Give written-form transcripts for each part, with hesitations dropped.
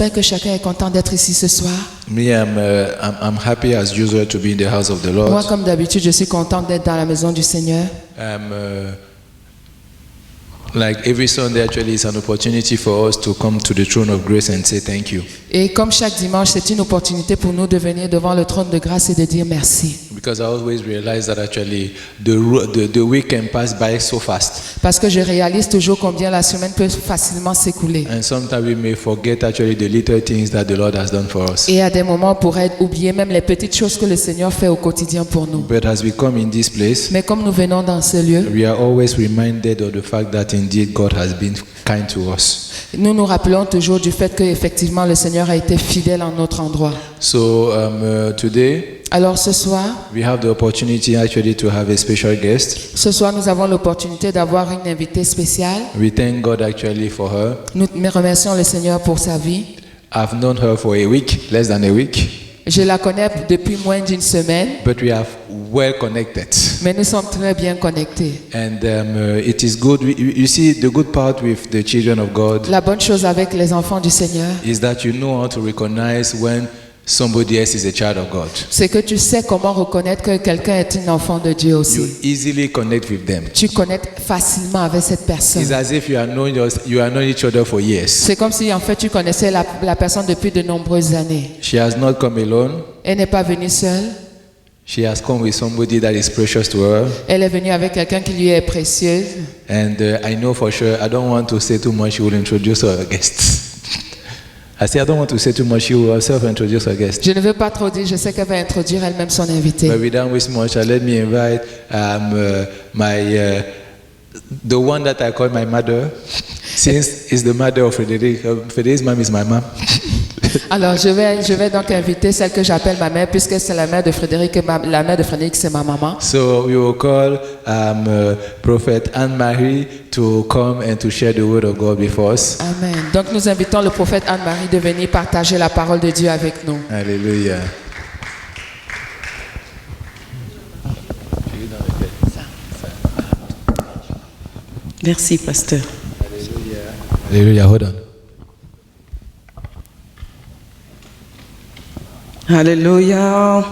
J'espère que chacun est content d'être ici ce soir. Me, I'm happy as usual to be in the house of the Moi, Lord. comme d'habitude, je suis content d'être dans la maison du Seigneur. Like every Sunday, actually, it's an opportunity for us to come to the throne of grace and say thank you. Et comme chaque dimanche, c'est une opportunité pour nous de venir devant le trône de grâce et de dire merci. Because I always realize that actually the week can pass by so fast. Parce que je réalise toujours combien la semaine peut facilement s'écouler. And sometimes we may forget actually the little things that the Lord has done for us. Et à des moments, on pourrait oublier même les petites choses que le Seigneur fait au quotidien pour nous. But as we come in this place, Mais comme nous venons dans ce lieu, we are always reminded of the fact that indeed God has been kind to us. nous nous rappelons toujours du fait qu'effectivement le Seigneur a été fidèle en notre endroit. So today, Alors ce soir, we have the opportunity actually to have a special guest. ce soir, nous avons l'opportunité d'avoir une invitée spéciale. We thank God actually for her. Nous remercions le Seigneur pour sa vie. I've known her for a week, less than a week, Je la connais depuis moins d'une semaine, but we are well connected. mais nous sommes très bien connectés. And it is good. You see, the good part with the children of God La bonne chose avec les enfants du Seigneur, is that you know how to recognize when somebody else is a child of God. c'est que tu sais comment reconnaître que quelqu'un est un enfant de Dieu You aussi. easily connect with them. Tu connectes facilement avec cette personne. It's as if you are knowing each other for years. C'est comme si en fait tu connaissais la personne depuis de nombreuses années. She has not come alone. Elle n'est pas venue seule. She has come with somebody that is precious to her. Elle est venue avec quelqu'un qui lui est précieux. And I know for sure, I don't want to say too much, she will introduce her guests. I say I don't want to say too much, she will herself introduce her guests. Je ne veux pas trop dire, je sais qu'elle va introduire elle-même son invité. But without wasting much, let me invite the one that I call my mother, since it's the mother of Frederic. Frederick's mom is my mom. Alors je vais donc inviter celle que j'appelle ma mère, puisque c'est la mère de Frédéric, et la mère de Frédéric c'est ma maman. So we will call Prophet Anne-Marie to come and to share the word of God with us. Amen. Donc nous invitons le prophète Anne-Marie de venir partager la parole de Dieu avec nous. Hallelujah. Merci, pasteur. Hallelujah. Hold on. Alléluia.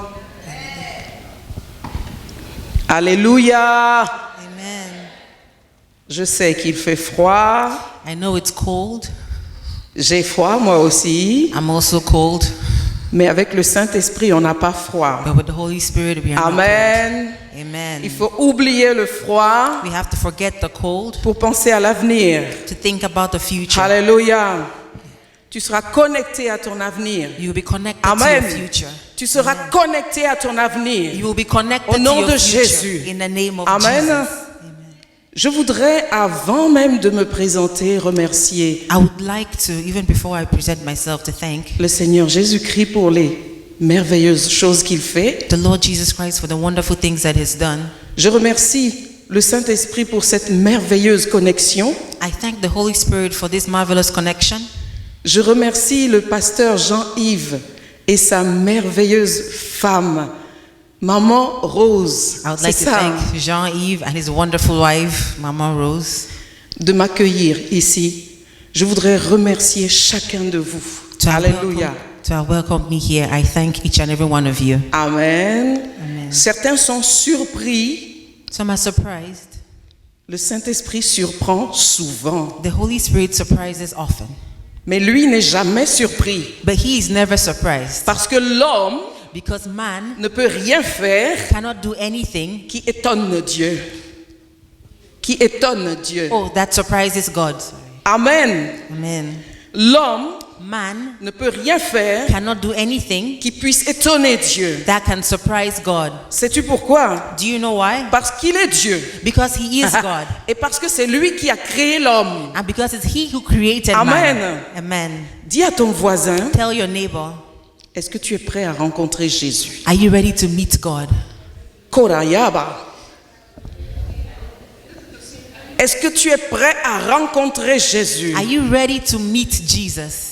Alléluia. Amen. Je sais qu'il fait froid. I know it's cold. J'ai froid, moi aussi. I'm also cold. Mais avec le Saint-Esprit, on n'a pas froid. But with the Holy Spirit, we are Amen. not cold. Amen. Il faut oublier le froid We have to forget the cold pour penser à l'avenir. to think about the future. Alléluia. Tu seras connecté à ton avenir. You will be connected Amen. to your future. Tu seras connecté à ton avenir. You will be connected Au nom to de your future Jésus. in the name of Amen. Jesus. Je voudrais, avant même de me présenter, remercier I would like to, even before I present myself, to thank le Seigneur Jésus-Christ pour les merveilleuses choses qu'il fait. the Lord Jesus Christ for the wonderful things that He's done. Je remercie le Saint-Esprit pour cette merveilleuse connexion. I thank the Holy Spirit for this marvelous connection. Je remercie le pasteur Jean-Yves et sa merveilleuse femme, Maman Rose. I would like C'est to ça, thank Jean-Yves and his wonderful wife, Mama Rose, de m'accueillir ici. Je voudrais remercier chacun de vous. Alléluia. to have welcomed me here. I thank each and every one of you. Amen. Amen. Certains sont surpris. Some are surprised. Le Saint-Esprit surprend souvent. The Holy Spirit surprises often, Mais lui n'est jamais surpris. but He is never surprised Parce que l'homme because man ne peut rien faire cannot do anything. qui étonne Dieu. Qui étonne Dieu. Oh, that surprises God. Amen. Amen. L'homme Man ne peut rien faire cannot do anything qui puisse étonner Dieu. that can surprise God. Sais-tu pourquoi? Do you know why? Parce qu'il est Dieu. Because He is God, Et parce que c'est lui qui a créé l'homme. and because it's He who created Amen. man. Amen. Dis à ton voisin, Tell your neighbor, est-ce que tu es prêt à rencontrer Jésus? are you ready to meet God? Korayaba. Est-ce que tu es prêt à rencontrer Jésus? Are you ready to meet Jesus?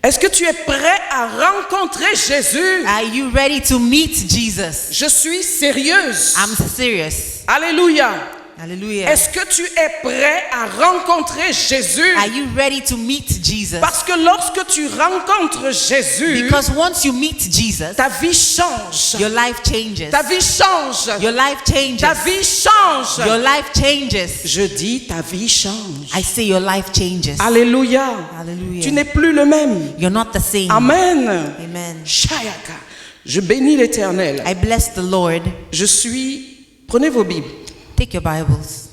Est-ce que tu es prêt à rencontrer Jésus? Are you ready to meet Jesus? Je suis sérieuse. I'm serious. Alléluia. Hallelujah. Est-ce que tu es prêt à rencontrer Jésus? Are you ready to meet Jesus? Parce que lorsque tu rencontres Jésus, Because once you meet Jesus, ta vie change. your life changes. Ta vie change. Your life changes. Ta vie change. Your life changes. Je dis, ta vie change. I say your life changes. Alléluia. Hallelujah. Tu n'es plus le même. You're not the same. Amen. Amen. Shayaka. Je bénis l'Éternel. I bless the Lord. Je suis... Prenez vos Bibles. Take your Bibles.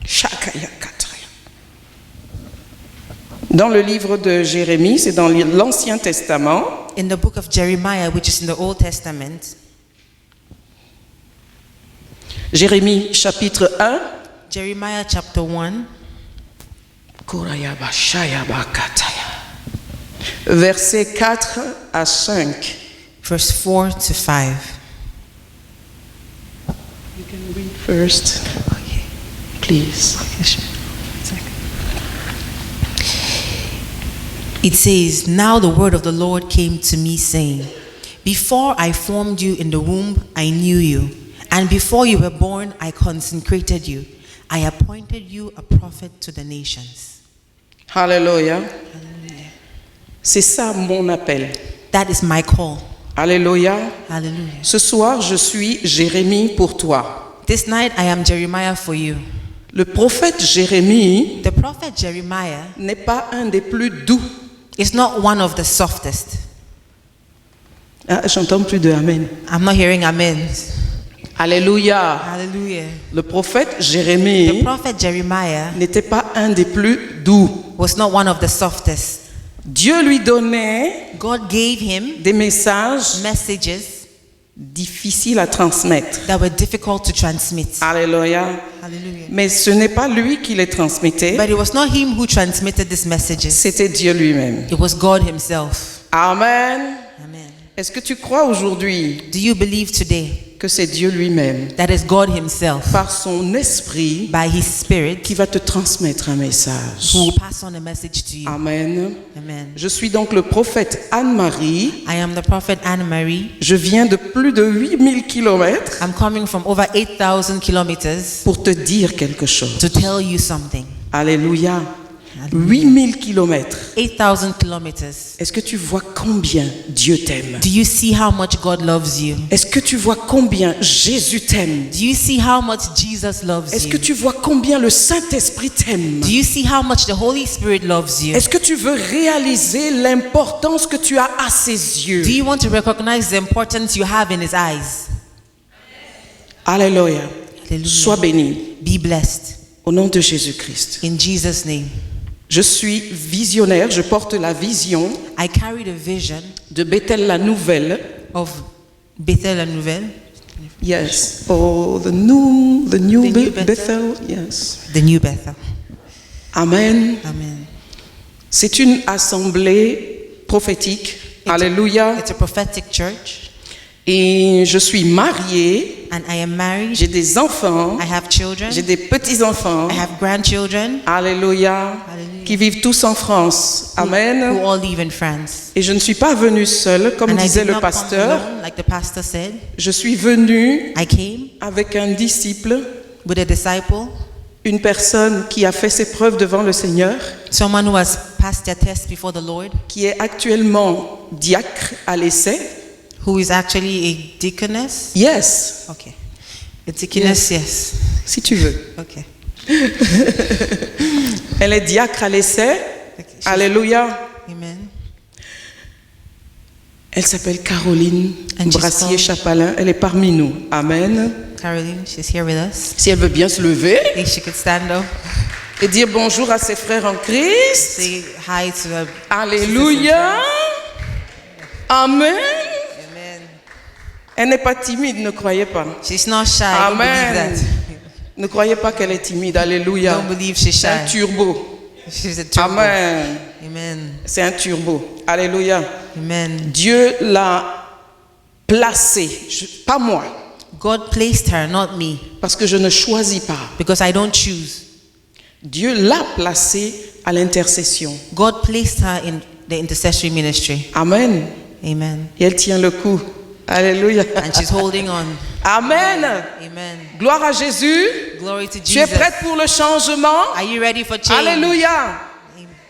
Shakayakataya. Dans le livre de Jérémie, c'est dans l'Ancien Testament. In the book of Jeremiah, which is in the Old Testament. Jérémie chapitre 1. Jeremiah chapter 1. Versets 4 à 5. Verse 4 to 5. You can read first, please. It says, "Now the word of the Lord came to me, saying, Before I formed you in the womb, I knew you. And before you were born, I consecrated you. I appointed you a prophet to the nations." Alléluia. C'est ça mon appel. That is my call. Alléluia. Hallelujah. Ce soir, je suis Jérémie pour toi. This night I am Jeremiah for you. Le prophète Jérémie The prophet Jeremiah n'est pas un des plus doux. is not one of the softest. Ah, j'entends plus de amen. I'm not hearing amen. Alléluia. Hallelujah. Le prophète The Jérémie prophet Jeremiah n'était pas un des plus doux. was not one of the softest. Dieu lui donnait God gave him des messages messages difficiles à transmettre. that were difficult to transmit. Alléluia. Hallelujah. Mais ce n'est pas lui qui les transmettait, But it was not him who transmitted these messages. c'était Dieu lui-même. It was God himself. Amen. Amen. Est-ce que tu crois aujourd'hui Do you believe today que c'est Dieu lui-même, that is God himself par son esprit, by his spirit qui va te transmettre un message? who will pass on a message to you? Amen. Amen. Je suis donc le prophète Anne-Marie. I am the prophet Anne-Marie. Je viens de plus de 8000 kilomètres I'm coming from over 8,000 kilometers pour te dire quelque chose. to tell you something. Alléluia. 8000 kilomètres. 8,000 kilometers. Est-ce que tu vois combien Dieu t'aime? Do you see how much God loves you? Est-ce que tu vois combien Jésus t'aime? Do you see how much Jesus loves Est-ce que you? tu vois combien le Saint-Esprit t'aime? Do you see how much the Holy Spirit loves you? Est-ce que tu veux réaliser l'importance que tu as à ses yeux? Do you want to recognize the importance you have in his eyes? Alléluia. Hallelujah. Sois béni Be blessed. au nom de Jésus-Christ. In Jesus' name. Je suis visionnaire, je porte la vision I carry the vision de Bethel la Nouvelle. of Bethel la Nouvelle, Yes. Oh, the new The new Bethel. Bethel. Yes. the new Bethel. Amen. Amen. C'est une assemblée prophétique. Alléluia. It's a prophetic church, Et je suis mariée, and I am married. j'ai des enfants, I have children. j'ai des petits-enfants. I have grandchildren Alléluia. Hallelujah. Qui vivent tous en France. who Amen. all live in France. Et je ne suis pas venue seule, comme And I disait did le not come pasteur. alone, like the pastor said. Je suis venue I came avec un disciple, with a disciple, une personne qui a fait ses preuves devant le Seigneur, someone who has passed their test before the Lord, qui est actuellement diacre à l'essai. who is actually a deaconess. Yes, Okay. A deaconess, yes. si tu veux. Okay. Elle est diacre à l'essai. Okay. Alléluia. Amen. Elle s'appelle Caroline And she's Brassier-Chapalin. Elle est parmi nous. Amen. Caroline, she's here with us. Si elle veut bien se lever If she could stand up, et dire bonjour à ses frères en Christ. say hi to her. Alléluia. Amen. Amen. Elle n'est pas timide, ne croyez pas. She's not shy. Don't Amen. believe that. Ne croyez pas qu'elle est timide. Alléluia. Don't believe she's C'est un shy. turbo. She's a turbo. Amen. Amen. C'est un turbo. Alléluia. Amen. Dieu l'a placée, pas moi, God placed her, not me, parce que je ne choisis pas. because I don't choose. Dieu l'a placée à l'intercession. God placed her in the intercessory ministry. Amen. Amen. Et elle tient le coup. Alléluia. And she's holding on. Amen. Amen. Gloire à Jésus. Glory to Tu es Jesus. prête pour le changement? Are you ready for change? Alléluia.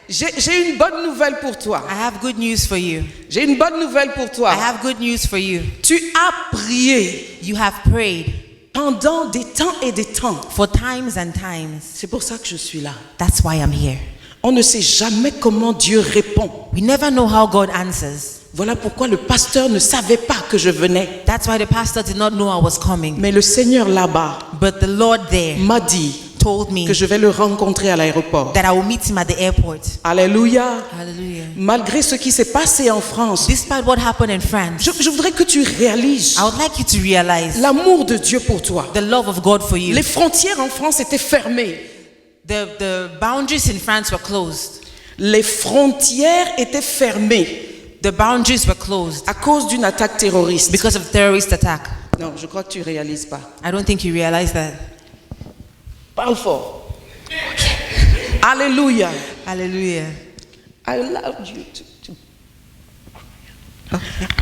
J'ai une bonne nouvelle pour toi. I have good news for you. J'ai une bonne nouvelle pour toi. I have good news for you. Tu as prié You have prayed pendant des temps et des temps. for times and times. C'est pour ça que je suis là. That's why I'm here. On ne sait jamais comment Dieu répond. We never know how God answers. Voilà pourquoi le pasteur ne savait pas que je venais. That's why the pastor did not know I was coming. Mais le Seigneur là-bas But the Lord there m'a dit told me que je vais le rencontrer à l'aéroport. that I will meet him at the airport. Alléluia. Hallelujah. Malgré ce qui s'est passé en France, Despite what happened in France, je voudrais que tu réalises I would like you to realize l'amour de Dieu pour toi. the love of God for you. Les frontières en France étaient fermées. The boundaries in France were closed. Les frontières étaient fermées The boundaries were closed à cause d'une attaque terroriste. because of terrorist attack. Non, je crois que tu réalises pas. I don't think you realize that. Parle fort. Alléluia. Hallelujah. I allowed you to.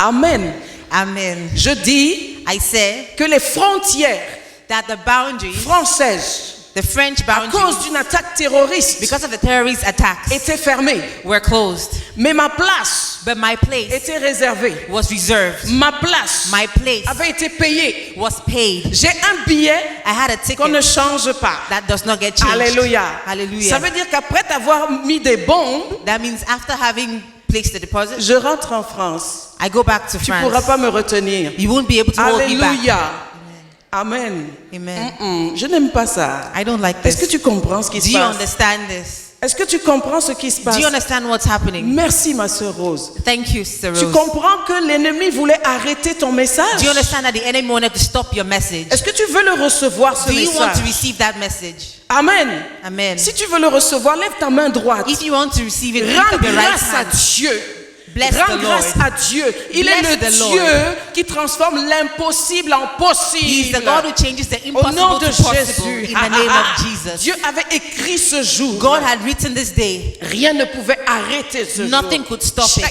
Amen. Amen. Je dis I say que les frontières that the boundaries, françaises, the French à cause boundaries, d'une attaque terroriste, because of the terrorist attacks, étaient fermées. were closed. Mais ma place But my place était réservée. was reserved. Ma place My place avait été payée. was paid. J'ai un billet I had a qu'on ne ticket change pas. that does not get changed. Alléluia. Hallelujah. Ça veut dire qu'après t'avoir mis des bombes, That means after having placed the deposit, je rentre en France. I go back to Tu ne pourras France. pas me retenir. You won't be able to hold me back. Alléluia. Amen. Amen. Je n'aime pas ça. I don't like Est-ce que this. tu comprends ce qui Do se you passe? understand this? Est-ce que tu comprends ce qui se passe? Do you understand what's happening? Merci ma sœur Rose. Thank you, Sister Tu Rose. comprends que l'ennemi voulait arrêter ton message? Do you understand that the enemy wanted to stop your message? Est-ce que tu veux le recevoir ce Do you want to message? receive that message? Amen. Amen. Si tu veux le recevoir, lève ta main droite. If you want to receive it, lift Rends up your right grâce à hand. Dieu. Bless Rends the grâce Lord. à Dieu. Il Bless est le the Lord. Dieu qui transforme l'impossible en He is the possible. God who changes the Au nom impossible de to possible Jésus. in the name of Jesus. Dieu avait écrit ce jour. God had written this day. Rien ne pouvait arrêter ce Nothing jour. could stop it.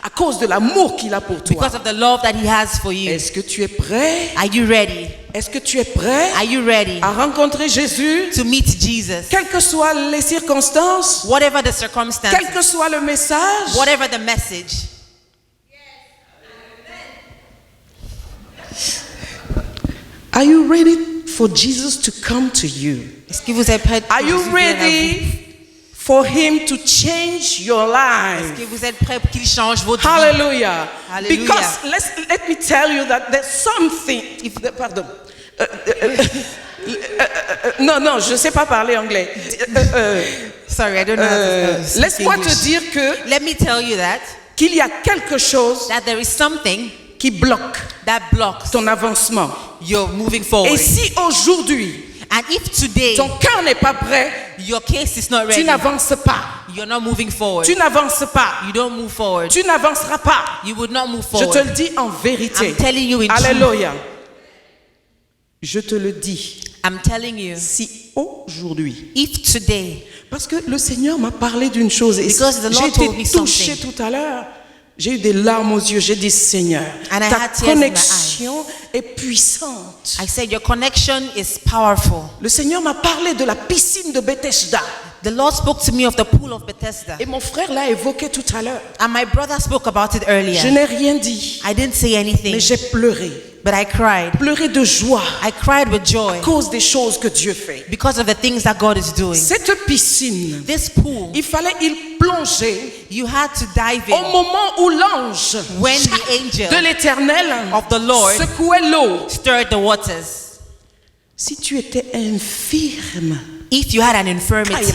À cause de l'amour qu'il a pour toi. Because of the love that he has for you. Est-ce que tu es prêt? Are you ready? Est-ce que tu es prêt Are you ready à rencontrer Jésus? to meet Jesus? Quelles que soient les circonstances, Whatever the circumstances, quel que soit le message, whatever the message. are you ready for Jesus to come to you? Est-ce que vous êtes prêts? Are you ready for him to change your life? Est-ce que vous êtes prêts pour qu'il change votre vie? Hallelujah. Hallelujah. Because let me tell you that there's something. Pardon. Non, je ne sais pas parler anglais. Sorry, I don't know how to speak Laisse-moi te English. dire que Let me tell you that qu'il y a quelque chose that there is something qui bloque that blocks ton avancement. your moving forward. Et si aujourd'hui And if today ton cœur n'est pas prêt, your case is not tu ready, n'avances pas. you're not moving forward. Tu n'avances pas. You don't move forward. Tu n'avanceras pas. You would not move Je te forward. le dis en vérité. I'm telling you in Alléluia. Je te le dis. I'm telling you, Si aujourd'hui, if today, parce que le Seigneur m'a parlé d'une chose et Because the j'ai Lord told me été touchée something. tout à l'heure. J'ai eu des larmes aux yeux. J'ai dit Seigneur, And I ta had tears in my connexion est puissante. I said your connection is powerful. Le Seigneur m'a parlé de la piscine de Bethesda. The Lord spoke to me of the pool of Bethesda. Et mon frère l'a évoqué tout à l'heure. And my brother spoke about it earlier. Je n'ai rien dit, I didn't say anything, mais j'ai pleuré. but I cried. Pleuré de joie I cried with joy à cause des choses que Dieu fait. because of the things that God is doing. Cette piscine, This pool, il fallait y plonger you had to dive au in moment où l'ange when the angel de l'Éternel of the Lord secouait l'eau. stirred the waters. Si tu étais infirme, If you had an infirmity,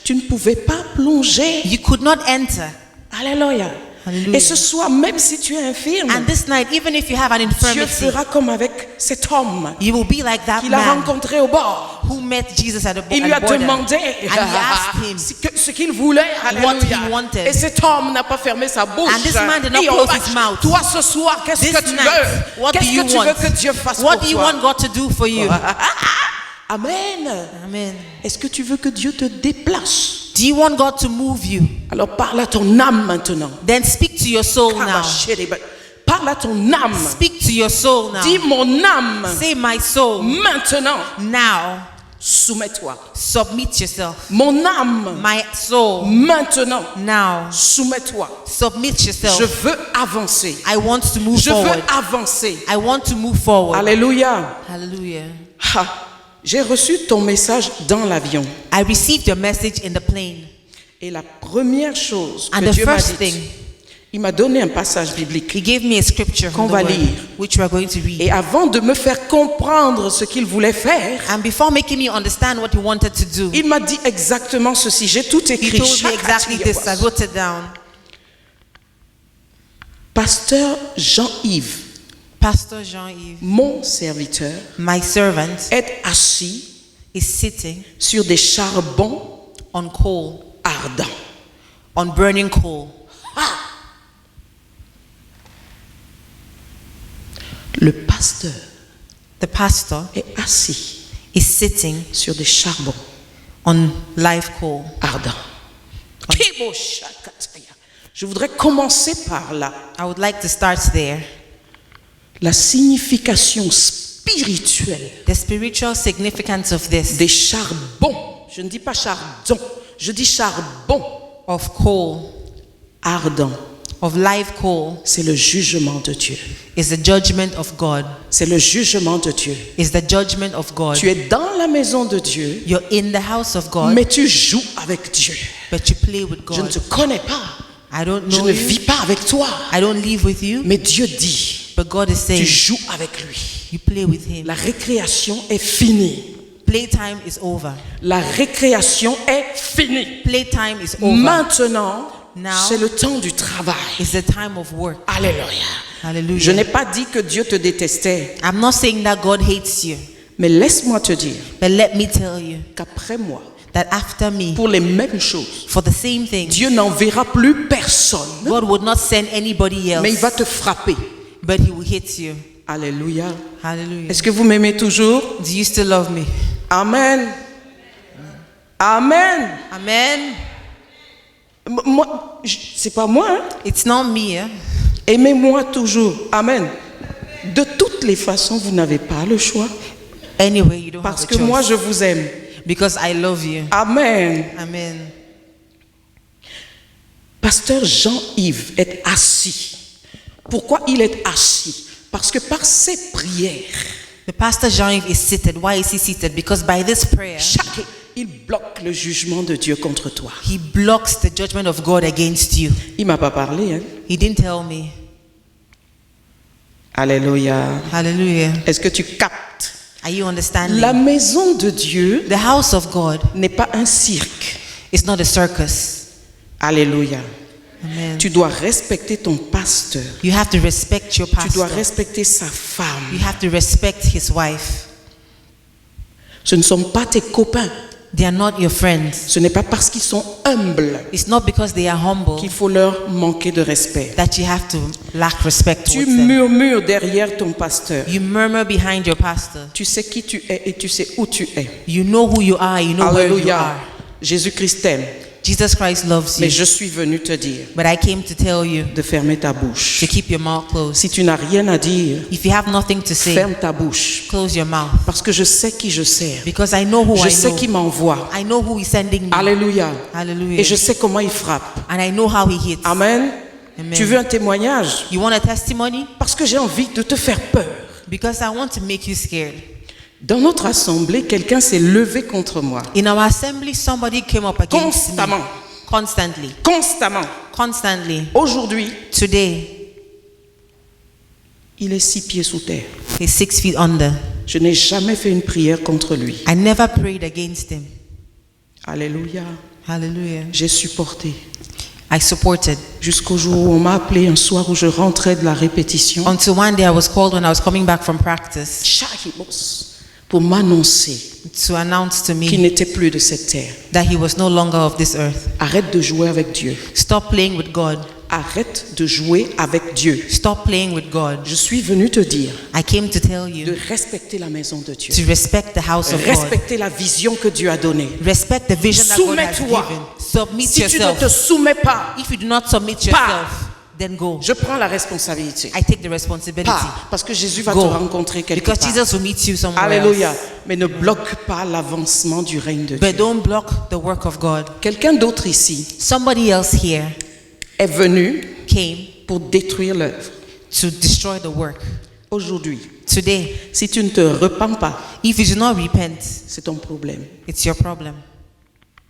tu ne pouvais pas plonger. you could not enter. Alléluia. Hallelujah. Et ce soir, même si tu es infirme, And this night, even if you have an Dieu infirmity, fera comme avec cet homme you will be like that qu'il a man rencontré au bord. who met Jesus at the Il lui a border. demandé asked him ce qu'il voulait. what he Alléluia. wanted. Et cet homme n'a pas fermé sa bouche. And this man did not Et on close va- his mouth. Toi ce soir, qu'est-ce This que tu night, veux? what do Qu'est-ce you que tu want? veux que Dieu fasse What pour do you toi? want God to do for you? Amen. Amen. Est-ce que tu veux que Dieu te déplace? Do you want God to move you? Alors parle à ton âme maintenant. Then speak to your soul now. Parle Parle à ton âme. Speak to your soul now. Dis mon âme. Say, my soul, Maintenant, now, soumets-toi. submit yourself. Mon âme. My soul, Maintenant, now, soumets-toi. submit Je yourself. veux avancer. I want to move Je veux forward. avancer. I want to move forward. Alléluia. Hallelujah. Ah, j'ai reçu ton message dans l'avion. I received your message in the plane. Et la première chose And que the Dieu m'a first dit, thing, il m'a donné un passage biblique. he gave me a scripture Qu'on from the va word, lire. which we are going to read. Et avant de me faire comprendre ce qu'il voulait faire, And before making me understand what he wanted to do, il m'a dit exactement ceci. J'ai tout he écrit. told me exactly this. I wrote it down. Pasteur Jean-Yves, Pastor Jean-Yves, mon serviteur, my servant, est assis is sitting sur des charbons on coal, ardents. on burning coal. Le pasteur The pastor est assis is sitting sur des charbons on live coal. ardents. Je voudrais commencer par là. I would like to start there. La signification spirituelle The spiritual significance of this, des charbons. Je ne dis pas chardon, je dis charbon of coal, ardent. of live coal, C'est le jugement de Dieu. is the judgment of God. C'est le jugement de Dieu. Is the judgment of God. Tu es dans la maison de Dieu, You're in the house of God, mais tu joues avec Dieu. but you play with Je ne God. te connais pas. I don't Je know ne you. vis pas avec toi. I don't live with you, Mais Dieu dit, but God is tu saying joues avec lui. you play with Him. La récréation est finie. Playtime is over. La récréation est finie. Playtime is over. Maintenant, Now c'est le temps du travail. It's the time of work. Alléluia. Hallelujah. Je n'ai pas dit que Dieu te détestait, I'm not saying that God hates you, mais laisse-moi te dire but let me tell you qu'après moi, that after me, pour les mêmes choses, for the same thing, Dieu n'enverra plus personne, God would not send anybody else, mais il va te frapper. but He will hit you. Alléluia. Hallelujah. Est-ce que vous m'aimez toujours? Do you still love me? Amen. Amen. Amen. Moi, c'est pas moi, hein? It's not me. Aimez-moi toujours. Amen. De toutes les façons, vous n'avez pas le choix. Anyway, you don't Parce have que a choice. moi, je vous aime. Because I love you. Amen. Amen. Pasteur Jean-Yves est assis. Pourquoi il est assis? Parce que par ses prières, The pastor Jean-Yves is seated. Why is he seated? Because by this prayer, il bloque le jugement de Dieu contre toi. he blocks the judgment of God against you. Il m'a pas parlé, hein? He didn't tell me. Alléluia. Hallelujah. Est-ce que tu captes? Are you understanding? La maison de Dieu The house of God n'est pas un cirque. is not a circus. Alléluia. Amen. Tu dois respecter ton pasteur. You have to respect your Tu pastor. dois respecter sa femme. You have to respect his wife. Ce ne sont pas tes copains. They are not your friends. Ce n'est pas parce qu'ils sont humbles It's not because they are humble qu'il faut leur manquer de respect. that you have to lack respect Tu towards them. murmures derrière ton pasteur. You murmur behind your pastor. Tu sais qui tu es et tu sais où tu es. You know who you are. You know where you Alléluia. are. Jésus-Christ t'aime. Jesus Christ loves Mais you. je suis venu te dire But I came to tell you de fermer ta bouche. to keep your mouth closed. Si tu n'as rien à dire, If you have nothing to say, ferme ta bouche. close your mouth. Parce que je sais qui je sers. Because I know who Je I sais know. qui m'envoie. I know who is sending me. Alléluia. Hallelujah. Et je sais comment il frappe. And I know how he hits. Amen. Amen. Tu veux un témoignage? You want a testimony? Parce que j'ai envie de te faire peur. Because I want to make you scared. Dans notre assemblée, quelqu'un s'est levé contre moi. In our assembly, somebody came up against Constamment. me. Constantly. Constamment. Constantly. Aujourd'hui, Today, il est 6 pieds sous terre. he's 6 feet under. Je n'ai jamais fait une prière contre lui. I never prayed against him. Alléluia. Hallelujah. J'ai supporté. I supported. Jusqu'au jour où on m'a appelé un soir où je rentrais de la répétition. Until one day I was called when I was coming back from practice Pour m'annoncer to announce to qu'il me n'était plus de cette terre. that he was no longer of this earth. Arrête de jouer avec Dieu. Stop playing with God. Arrête de jouer avec Dieu. Stop playing with God. Je suis venu te dire I came to tell de you respecter la maison de Dieu. to respect the house of God. Respecter la vision que Dieu a donnée. Respect the vision that God has Soumets-toi. given. Submit Si tu ne yourself. te soumets pas, If you do not submit yourself, then go. Je prends la responsabilité. I take the responsibility. Pas parce que Jésus va Go. te rencontrer quelque Because part. Jesus will meet you somewhere Alléluia. else. Mais ne bloque pas l'avancement du règne de But Dieu. don't block the work of God. Quelqu'un d'autre ici Somebody else here est venu came pour détruire l'œuvre. to destroy the work. Aujourd'hui, Today, si tu ne te repens pas, if you do not repent, c'est ton problème. it's your problem.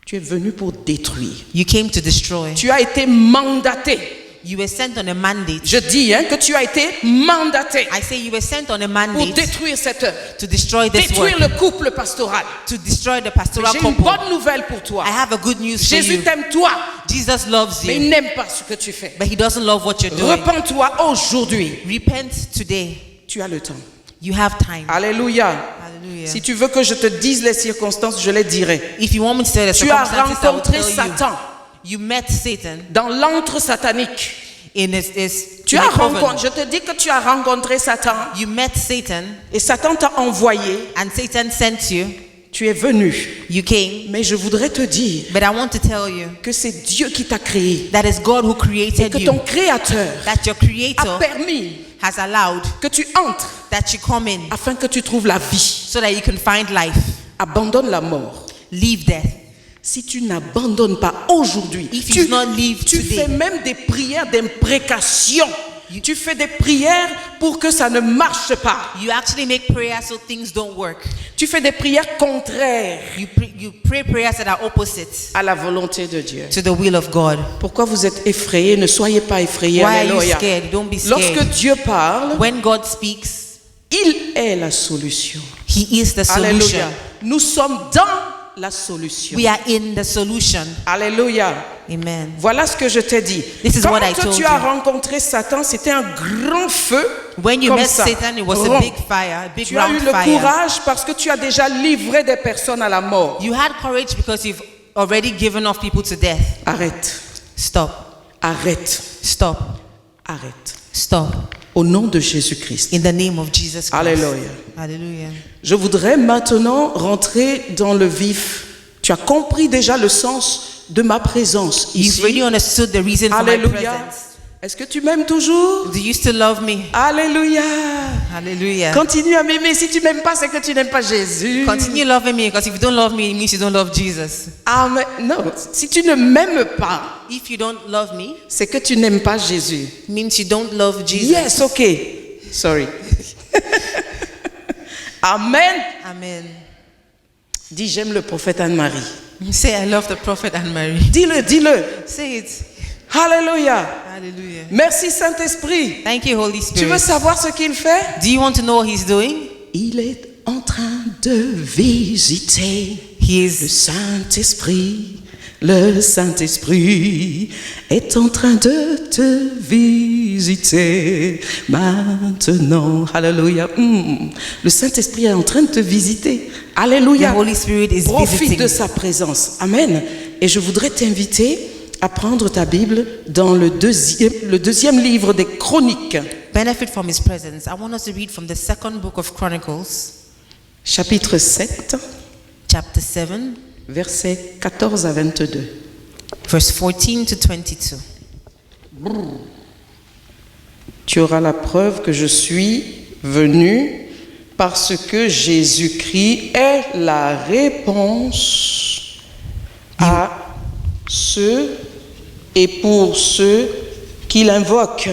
Tu es venu pour détruire. You came to destroy. Tu as été mandaté. You were sent on a mandate. Je dis que tu as été mandaté I say you were sent on a pour mandate détruire cette œuvre. to destroy this Détruire work, le couple pastoral. to destroy the pastoral J'ai une couple. bonne nouvelle pour toi. I have a good news for Jésus you. t'aime toi, Jesus loves mais you, il n'aime pas ce que tu fais. but he doesn't love what you're doing. Repends-toi aujourd'hui. Repent today. Tu as le temps. You have time. Alléluia. Hallelujah. Si tu veux que je te dise les circonstances, je les dirai. If you want me to tell the Tu as circumstances, I will rencontré tell you. Satan You met Satan dans l'antre satanique. in his Tu in as a coven. rencontré, je te dis que tu as rencontré Satan You met Satan, et Satan t'a envoyé. and Satan sent you. Tu es venu. You came, Mais je voudrais te dire but I want to tell you que c'est Dieu qui t'a créé that it's God who et created que you. ton créateur That your a Creator permis has allowed que tu entres that you come in afin que tu trouves la vie. so that you can find life. Abandonne la mort. Leave death. Si tu n'abandonnes pas aujourd'hui, If you do not leave tu today. fais même des prières d'imprécation. Tu fais des prières pour que ça ne marche pas. You actually make prayers so things don't work. Tu fais des prières contraires You pray prayers that are opposite à la volonté de Dieu. to the will of God. Pourquoi vous êtes effrayés? Ne soyez pas effrayés. Why are you Alléluia. scared? Don't be Lorsque scared. Dieu parle, When God speaks, il est la solution. He is the solution. Alléluia. Nous sommes dans la solution. We are in the solution. Alléluia. Amen. Voilà ce que je t'ai dit. This is Quand what I told tu as you. rencontré Satan, c'était un grand feu. When you comme met ça. Satan, it was Rond. a big fire, a big Tu as eu round le fire. courage parce que tu as déjà livré des personnes à la mort. You had courage because you've already given off people to death. Arrête, Stop. arrête, Stop. arrête. Stop. Au nom de Jésus-Christ. In the name of Jesus Christ. Alléluia. Hallelujah. Je voudrais maintenant rentrer dans le vif. Tu as compris déjà le sens de ma présence You've ici. really understood the reason for my Alléluia. presence. Est-ce que tu m'aimes toujours? Do you still love me? Alléluia. Hallelujah. Continue à m'aimer. Si tu m'aimes pas, c'est que tu n'aimes pas Jésus. Continue loving me, because if you don't love me, it means you don't love Jesus. Amen. Non, si tu ne m'aimes pas, If you don't love me, c'est que tu n'aimes pas Jésus. it means you don't love Jesus. Yes, okay. Sorry. Amen. Amen. Dis, j'aime le prophète Anne-Marie. Say, I love the prophet Anne-Marie. Dis-le, dis-le. Say it. Alléluia. Hallelujah. Merci Saint-Esprit. Thank you, Holy Tu veux Spirit. savoir ce qu'il fait? Do you want to know what he's doing? Il est en train de visiter He le is Saint-Esprit. Le Saint-Esprit est en train de te visiter maintenant. Alléluia. Le Saint-Esprit est en train de te visiter. Alléluia. the Holy Spirit is Profite visiting. de sa présence. Amen. Et je voudrais t'inviter à prendre ta Bible dans le deuxième livre des Chroniques, Benefit from his presence. I want us to read from the second book of Chronicles, chapitre 7, chapter 7, versets 14 à 22. verse 14 to 22. Tu auras la preuve que je suis venu parce que Jésus-Christ est la réponse à ceux et pour ceux qui l'invoquent.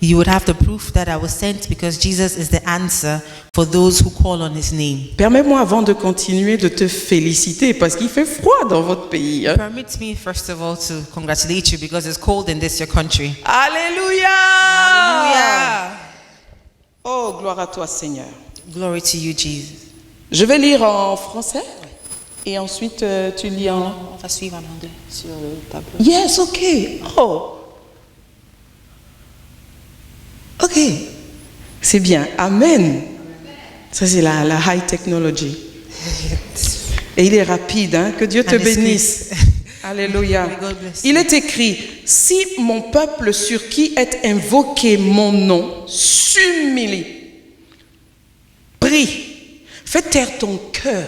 You would have the proof that I was sent because Jesus is the answer for those who call on his name. Permets-moi avant de continuer de te féliciter parce qu'il fait froid dans votre pays. Hein? Permit me, first of all, to congratulate you because it's cold in this your country. Alléluia! Hallelujah. Oh, gloire à toi Seigneur. Glory to you, Jesus. Je vais lire en français et ensuite tu lis en... On va suivre en anglais sur le tableau. Yes, ok. Oh. Ok. C'est bien. Amen. Ça, c'est la high technology. Et il est rapide, hein? Que Dieu te And it's bénisse. Alléluia. May God bless Il est écrit, si mon peuple sur qui est invoqué mon nom s'humilie, prie, fais taire ton cœur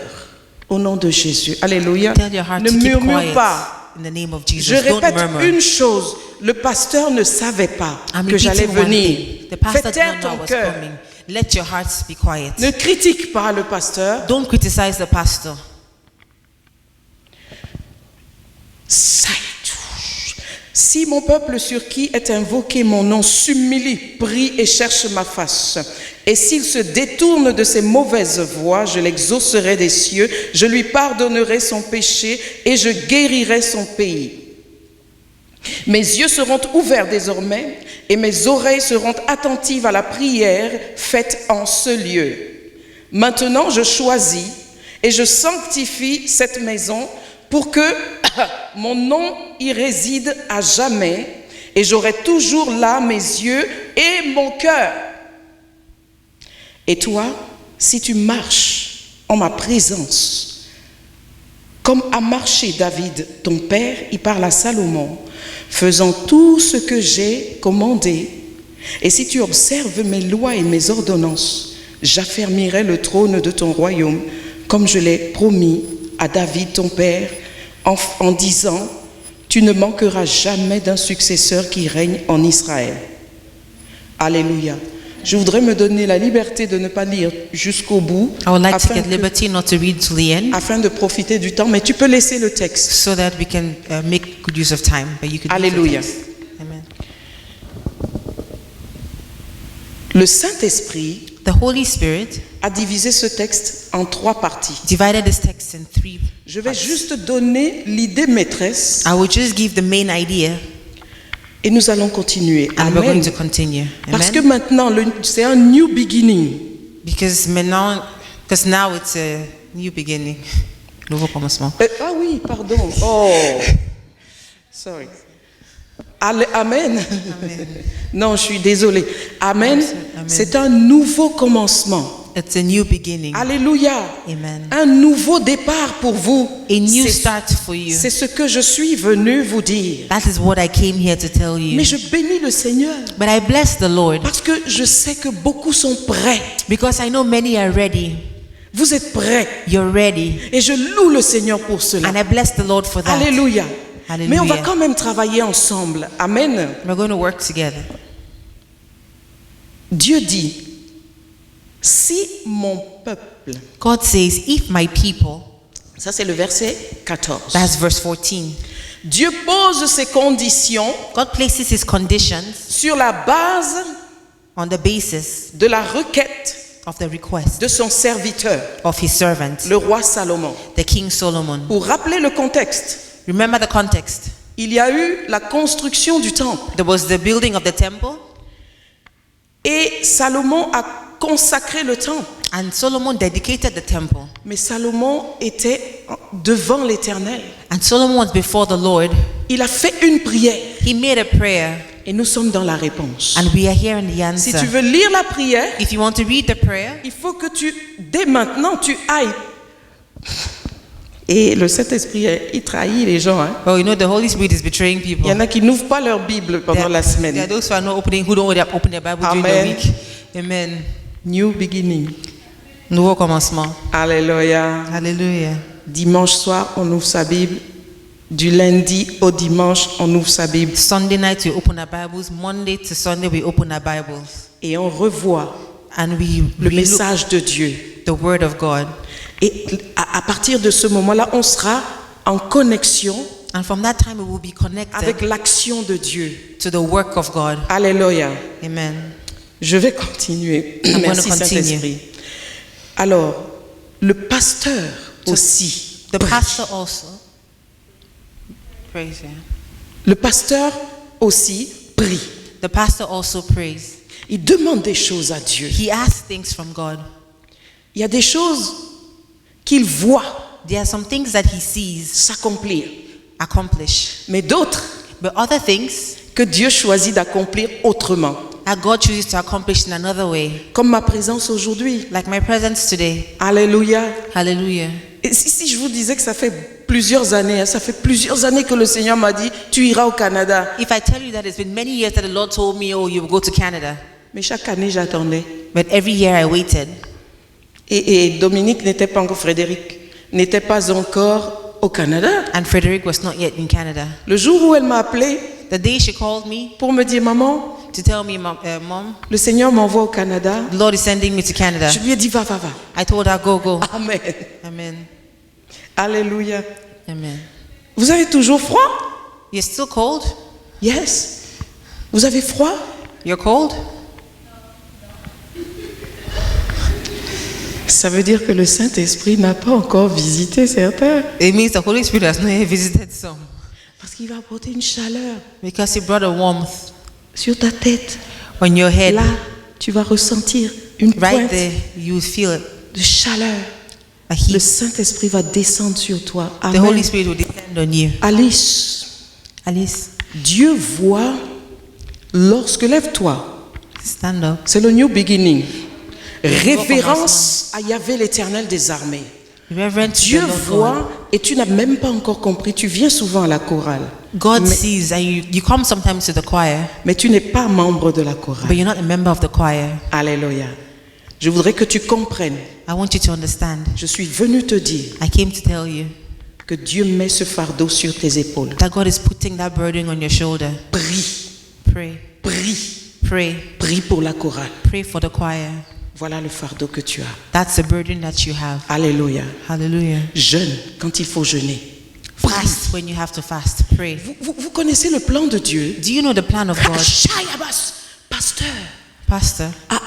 au nom de Jésus. Alléluia. Tell your heart Ne to keep murmure quiet. pas. in the name of Jesus. Je Don't répète murmur. une chose, le pasteur ne savait pas I'm que j'allais repeating one venir. thing. The pastor Fais did not taire know I ton was cœur. coming. Let your hearts be quiet. Ne critique pas le pasteur. Don't criticize the pastor. Si mon peuple sur qui est invoqué mon nom s'humilie, prie et cherche ma face, et s'il se détourne de ses mauvaises voies, je l'exaucerai des cieux, je lui pardonnerai son péché et je guérirai son pays. Mes yeux seront ouverts désormais et mes oreilles seront attentives à la prière faite en ce lieu. Maintenant, je choisis et je sanctifie cette maison pour que mon nom y réside à jamais et j'aurai toujours là mes yeux et mon cœur. Et toi, si tu marches en ma présence, comme a marché David, ton père, il parle à Salomon, faisant tout ce que j'ai commandé, et si tu observes mes lois et mes ordonnances, j'affermirai le trône de ton royaume, comme je l'ai promis à David, ton père, en disant, tu ne manqueras jamais d'un successeur qui règne en Israël. Alléluia. Je voudrais me donner la liberté de ne pas lire jusqu'au bout, I would like to afin get liberty not to read to the end, afin de profiter du temps, mais tu peux laisser le texte. so that we can make good use of time. But you could read the Alléluia. text. Amen. Le Saint-Esprit The Holy Spirit a divisé ce texte en 3 parties. divided this text in 3 Je vais parts. juste donner l'idée maîtresse I will just give the main idea, et nous allons continuer. and we're going Amen. to continue. Parce que Amen. maintenant, c'est un new beginning. Because now it's a new beginning. Nouveau commencement. Ah oui, pardon. Oh, sorry. Amen. Non, je suis désolée. Amen. Amen. C'est un nouveau commencement. It's a new beginning. Alléluia. Amen. Un nouveau départ pour vous. A new C'est- start for you. C'est ce que je suis venu vous dire. That is what I came here to tell you. Mais je bénis le Seigneur But I bless the Lord parce que je sais que beaucoup sont prêts. because I know many are ready. Vous êtes prêts. You're ready. Et je loue le Seigneur pour cela. And I bless the Lord for that. Alléluia. Hallelujah. Mais on va quand même travailler ensemble. Amen. We're going to work together. Dieu dit, si mon peuple, God says, if my people, ça c'est le verset 14. that's verse 14. Dieu pose ses conditions God places his conditions sur la base on the basis de la requête of the request de son serviteur, of his servant, le roi Salomon. the King Solomon. Pour rappeler le contexte, Remember the context. il y a eu la construction du temple There was the building of the temple, et Salomon a consacré le temple. and Solomon dedicated the temple. Mais Salomon était devant l'Éternel. And Solomon was before the Lord. Il a fait une prière He made a prayer, et nous sommes dans la réponse. and we are here in the Si answer. tu veux lire la prière, If you want to read the prayer, il faut que dès maintenant, tu ailles. Et le Saint-Esprit, il trahit les gens. Hein. well, you know the Holy Spirit is betraying Il people. y en a qui n'ouvrent pas leur Bible pendant la There are semaine. those who are not opening, who don't open their Bible during Amen. the week. Amen. New beginning. Nouveau commencement. Alléluia. Hallelujah. Dimanche soir, on ouvre sa Bible. Du lundi au dimanche, on ouvre sa Bible. Sunday night we open our Bibles. Monday to Sunday we open our Bibles, Et on revoit and we le relook message de Dieu. the Word of God. Et à partir de ce moment-là, on sera en connexion And from that time we will be connected avec l'action de Dieu. to the work of God. Alléluia. Amen. Je vais continuer. I'm Merci going to continue. Saint-Esprit. Alors, le pasteur aussi. The prie. pastor also. Praise Him. Le pasteur aussi prie. The pastor also prays. Il demande des choses à Dieu. He asks things from God. Il y a des choses qu'il voit There are some things that he sees s'accomplir, accomplish, mais d'autres but other things que Dieu choisit d'accomplir autrement. that God chooses to accomplish in another way, Comme ma présence aujourd'hui. like my presence today. Alléluia. Hallelujah. Et si je vous disais que ça fait plusieurs années, hein, ça fait plusieurs années que le Seigneur m'a dit, tu iras au Canada. If I tell you that it's been many years that the Lord told me, oh, you will go to Canada, Mais chaque année, j'attendais. but every year I waited. Et Dominique n'était pas encore, Frédéric, n'était pas encore au Canada. and Frederick was not yet in Canada. Le jour où elle m'a appelé The day she called me pour me dire, maman, to tell me, Mom, le Seigneur m'envoie au Canada, the Lord is sending me to Canada. je lui ai dit, va. I told her, go. Amen. Amen. Alléluia. Amen. Vous avez toujours froid? You're still cold? Yes. Vous avez froid? You're cold? Ça veut dire que le Saint-Esprit n'a pas encore visité certains. It means the Holy Spirit has not yet visited some. Parce qu'il va apporter une chaleur Because He brought a warmth sur ta tête. on your head. Là, tu vas ressentir une Right pointe there, you feel it. de chaleur. A Le heat. Saint-Esprit va descendre sur toi. The Holy Amen. Spirit will descend on you. Alice, Alice, Dieu voit lorsque, lève-toi, stand up. c'est le new beginning. Révérence à Yahvé l'Éternel des armées. Reverend to Dieu the Lord God. voit et tu n'as même pas encore compris. Tu viens souvent à la chorale, God mais, sees, and you come sometimes to the choir, mais tu n'es pas membre de la but chorale. you're not a member of the choir. Alléluia. Je voudrais que tu comprennes. I want you to understand. Je suis venu te dire I came to tell you que Dieu met ce fardeau sur tes épaules. that God is putting that burden on your shoulder. Prie, Pray, prie, prie pour la chorale. pray for the choir. Voilà le fardeau que tu as. That's the burden that you have. Alléluia. Hallelujah. Jeûne quand il faut jeûner. Prie. Fast when you have to fast. Pray. Vous connaissez le plan de Dieu? Do you know the plan of God, Shayabas, pasteur, Pastor? à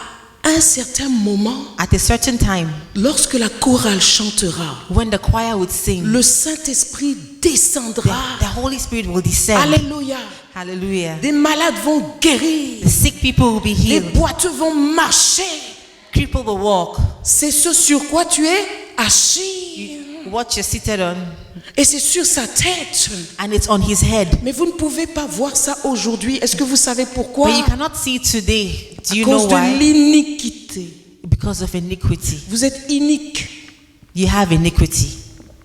un certain moment, At a certain time, lorsque la chorale chantera, when the choir would sing, le Saint-Esprit descendra. the Holy Spirit will descend. Alléluia. Hallelujah. Des malades vont guérir. The sick people will be Les healed. boiteux vont marcher. People will walk. C'est ce sur quoi tu es assis. What you're seated on, Et c'est sur sa tête. and it's on his head. Mais vous ne pouvez pas voir ça aujourd'hui. Est-ce que vous savez pourquoi? But you cannot see it today. Do À you know cause de why? l'iniquité. Because of iniquity. Vous êtes inique. You have iniquity.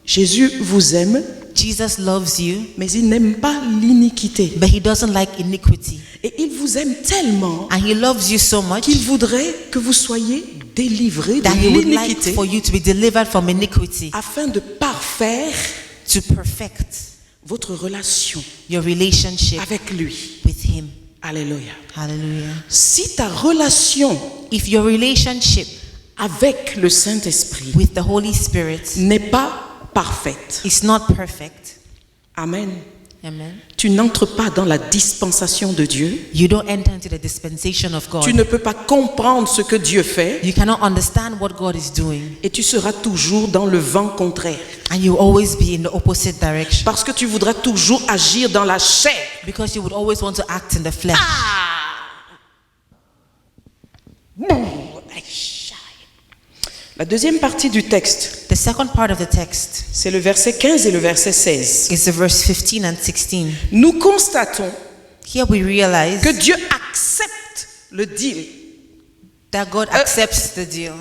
Jésus vous aime, Jesus loves you, mais il n'aime pas l'iniquité. but he doesn't like iniquity. Et il vous aime tellement And he loves you so much qu'il voudrait que vous soyez délivrés that he de would like l'iniquité for you to be delivered from iniquity, afin de parfaire to perfect votre relation your relationship avec lui. with him. Alléluia. Hallelujah. Si ta relation If your relationship avec le Saint-Esprit with the Holy Spirit n'est pas parfaite, is not perfect, amen, amen, tu n'entres pas dans la dispensation de Dieu. you don't enter into the dispensation of God. Tu ne peux pas comprendre ce que Dieu fait You cannot understand what God is doing, et tu seras toujours dans le vent contraire. and you will always be in the opposite direction Parce que tu voudras toujours agir dans la chair. because you would always want to act in the flesh. La deuxième partie du texte, The second part of the text c'est le verset 15 et le verset 16. is the verse 15 and 16. Nous constatons Here we realize que Dieu accepte le deal. that God accepts the deal.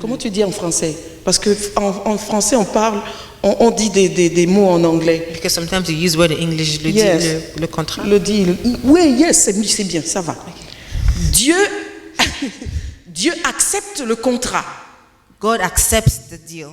Comment tu dis en français? Parce que en français on parle, on dit des mots en anglais. Because sometimes you use word in English, le Yes. deal, le contrat. Le deal. Oui, yes, c'est bien, ça va. Dieu accepte le contrat. God accepts the deal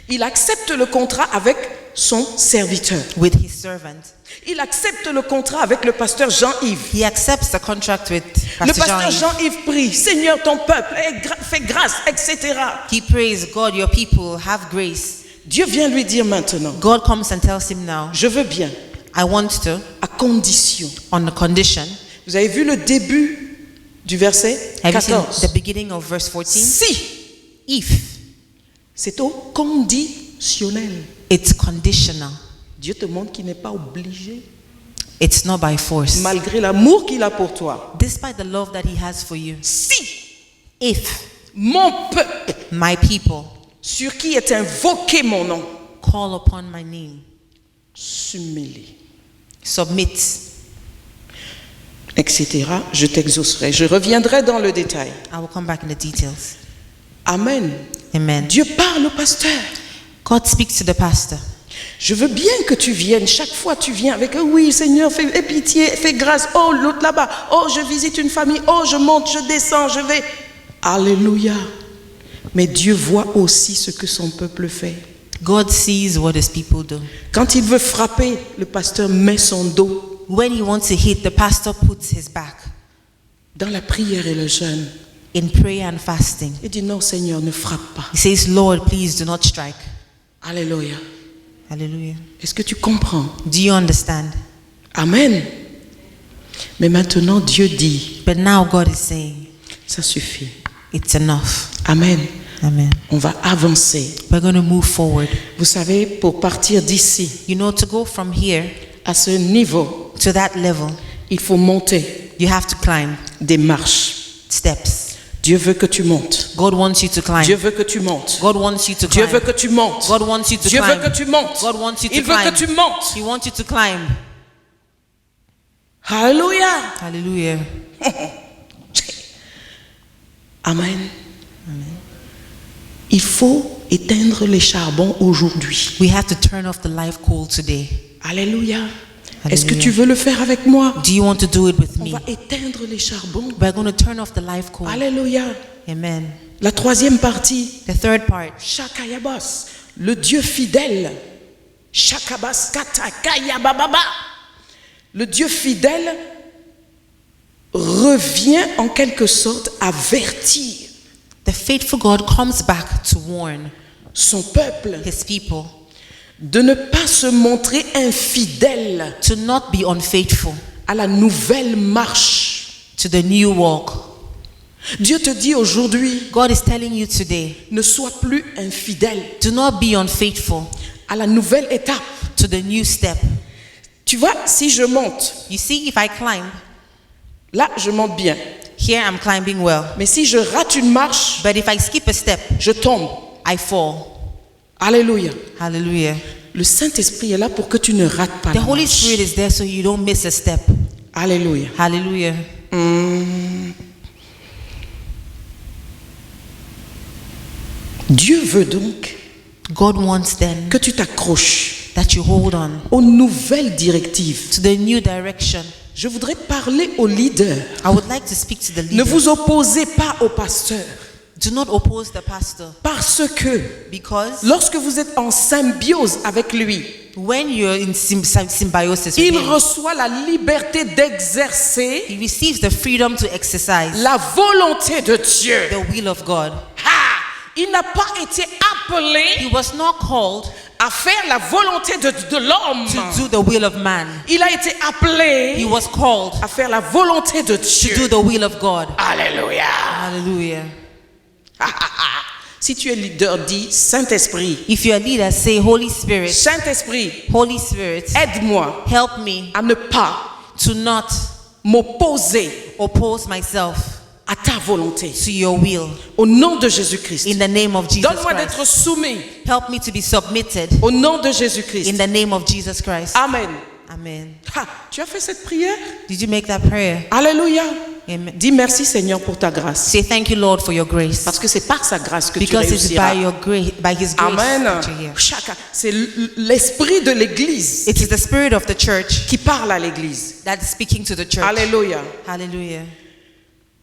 Il accepte le contrat avec son serviteur. with his servant. Il accepte le contrat avec le pasteur Jean-Yves. He accepts the contract with Le Pastor pasteur Jean. Jean-Yves prie, Seigneur, ton peuple, fais grâce, etc. He prays, God, your people have grace. Dieu vient lui dire maintenant, God comes and tells him now, je veux bien, I want to, à condition. on the condition. Vous avez vu le début du verset Have you seen 14? the beginning of verse 14? Si, If c'est au conditionnel. it's conditional, Dieu te montre qu'il n'est pas obligé, it's not by force. malgré l'amour qu'il a pour toi. Despite the love that he has for you. Si If mon peuple, my people sur qui est invoqué mon nom, call upon my name, s'humilie, submit, etc., je t'exaucerai. Je reviendrai dans le détail. I will come back in the details. Amen. Amen. Dieu parle au pasteur. God speaks to the pastor. Je veux bien que tu viennes. Chaque fois, tu viens avec oui, Seigneur, aie pitié, fais grâce. Oh, l'autre là-bas. Oh, je visite une famille. Oh, je monte, je descends, je vais. Alléluia. Mais Dieu voit aussi ce que son peuple fait. God sees what his people do. Quand il veut frapper, le pasteur met son dos. When he wants to hit, the pastor puts his back Dans la prière et le jeûne, in prayer and fasting. il dit non Seigneur, ne frappe pas. He says, Lord, please do not strike. Alléluia. Hallelujah. Est-ce que tu comprends? Do you understand? Amen. Mais maintenant, Dieu dit, But now God is saying, ça suffit. it's enough. Amen. Amen. On va avancer. We're going to move forward. Vous savez, pour partir d'ici You know, to go from here à ce niveau, to that level, il faut monter you have to climb des marches. steps. Dieu veut que tu montes. God wants you to climb. Dieu veut que tu montes. God wants you to Dieu climb. veut que tu montes. God wants you to Dieu veut climb. que tu montes. God wants you to Il veut climb. que tu montes. He wants you to climb. Alléluia. Hallelujah. Amen. Il faut éteindre les charbons aujourd'hui. We have to turn off the live coal today. Alléluia. Est-ce que Hallelujah. tu veux le faire avec moi? Do you want to do it with On me? va éteindre les charbons. We're going to turn off the live coal. Alléluia. Amen. La troisième partie. The third part. Shakayabas, le Dieu fidèle. Shakabas katakayabababa. Le Dieu fidèle revient en quelque sorte avertir The faithful God comes back to warn son peuple his people de ne pas se montrer infidèle to not be unfaithful à la nouvelle marche. to the new walk. Dieu te dit aujourd'hui, God is telling you today, ne sois plus infidèle do not be unfaithful à la nouvelle étape. to the new step. Tu vois, si je monte, You see, if I climb, là je monte bien. here I'm climbing well. Mais si je rate une marche, But if I skip a step, je tombe. I fall. Alléluia. Hallelujah. Le Saint-Esprit est là pour que tu ne rates pas The la Holy marche. Spirit is there so you don't miss a step. Alléluia. Hallelujah. Dieu veut donc God wants then que tu t'accroches that you hold on aux nouvelles directives. to the new direction. Je voudrais parler aux leaders. I would like to speak to the Ne leaders. vous opposez pas au pasteur. Do not oppose the pastor, Parce que because lorsque vous êtes en symbiose avec lui, when you're in symbiosis with il him, reçoit la liberté d'exercer he receives the freedom to exercise la volonté de Dieu. the will of God. Il n'a pas été appelé He was not called à faire la volonté de l'homme. to do the will of man. Il a été He appelé was called à faire la volonté de to Dieu. do the will of God. Alléluia. Hallelujah. Si tu es leader, dis Saint-Esprit. If you're a leader, say, Holy Spirit, Saint-Esprit, Holy Spirit, aide-moi help me à ne pas to not m'opposer oppose myself à ta volonté. to your will. Au nom de Jésus-Christ. In the name of Jesus Donne-moi Christ. d'être soumis. Help me to be submitted Au nom de Jésus-Christ. in the name of Jesus Christ. Amen. Amen. Tu as fait cette prière? Did you make that prayer? Alléluia. Amen. Dis merci Seigneur pour ta grâce. Say thank you, Lord, for your grace. Parce que c'est par sa grâce que tu Because it's réussiras. by your grace, by His grace Amen. that you're here. C'est l'esprit de l'église It is the spirit of the church qui parle à l'église. that is speaking to the church. Alléluia. Hallelujah.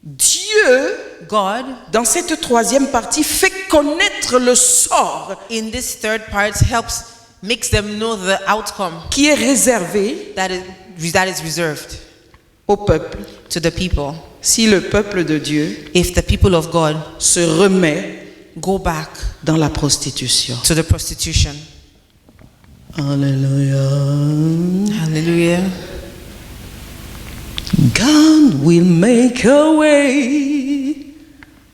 Dieu, God, dans cette troisième partie, fait connaître le sort in this third part, makes them know the outcome qui est réservé that is reserved au peuple. to the people. Si le peuple de Dieu If the people of God se remet go back dans la prostitution. to the prostitution. Alléluia. Hallelujah. God will make a way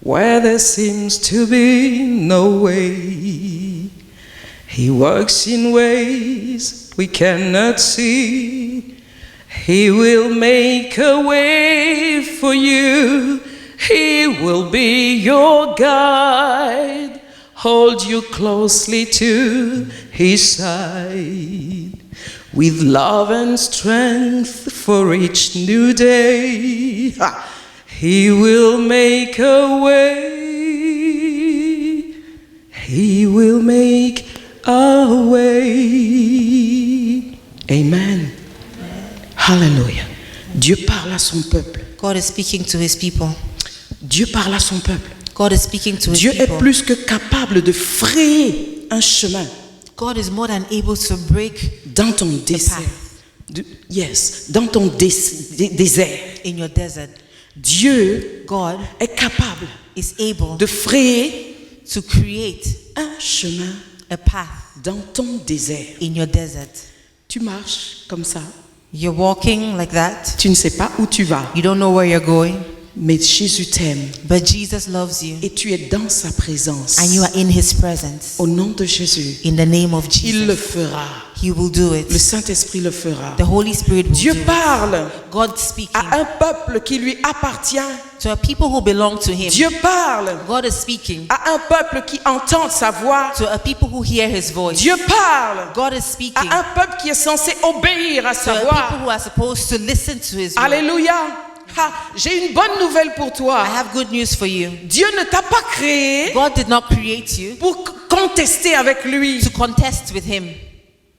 where there seems to be no way. He works in ways we cannot see. He will make a way for you. He will be your guide. Hold you closely to His side. With love and strength for each new day, He will make a way. He will make a way. Amen. Hallelujah. Dieu parle à son peuple. God is speaking to His people. Dieu parle à son peuple. God is speaking to His Dieu est people. plus que capable de frayer un chemin God is more than able to break dans ton désert. Dans ton désert. in your desert. Dieu God est capable is able de frayer to create un chemin a path dans ton désert. in your desert. Tu marches comme ça. You're walking like that. Tu ne sais pas où tu vas, You don't know where you're going, mais Jésus t'aime but Jesus loves you et tu es dans sa présence. and you are in his presence. Au nom de Jésus, In the name of il le Jesus, fera. he will do it. Le Saint-Esprit le fera. The Holy Spirit will Dieu do it. parle God speaking à un peuple qui lui appartient. to a people who belong to him. Dieu parle God is speaking à un peuple qui entend sa voix. to a people who hear his voice. Dieu parle God is speaking à un peuple qui est censé obéir à to sa a voix. people who are supposed to listen to his word. Alléluia. Ah, j'ai une bonne nouvelle pour toi. I have good news for you. Dieu ne t'a pas créé God did not create you pour contester avec lui. to contest with him.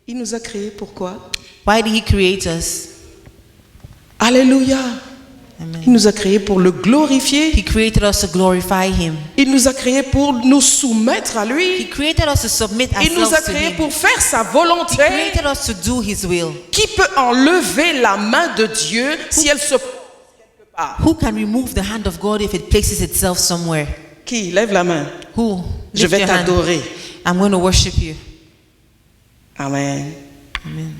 Il nous a créés pourquoi? Why did he create us? Alléluia. Amen. Il nous a créés pour le glorifier. He created us to glorify him. Il nous a créés pour nous soumettre à He lui. created us to submit Il nous a ourselves to créés him. pour faire sa He volonté. created us to do his will. Qui peut enlever la main de Dieu si elle se... Who can remove the hand of God if it places itself somewhere? Qui? Lève la main. Who? Je Lift vais your hand. t'adorer. I'm going to worship you. Amen. Amen.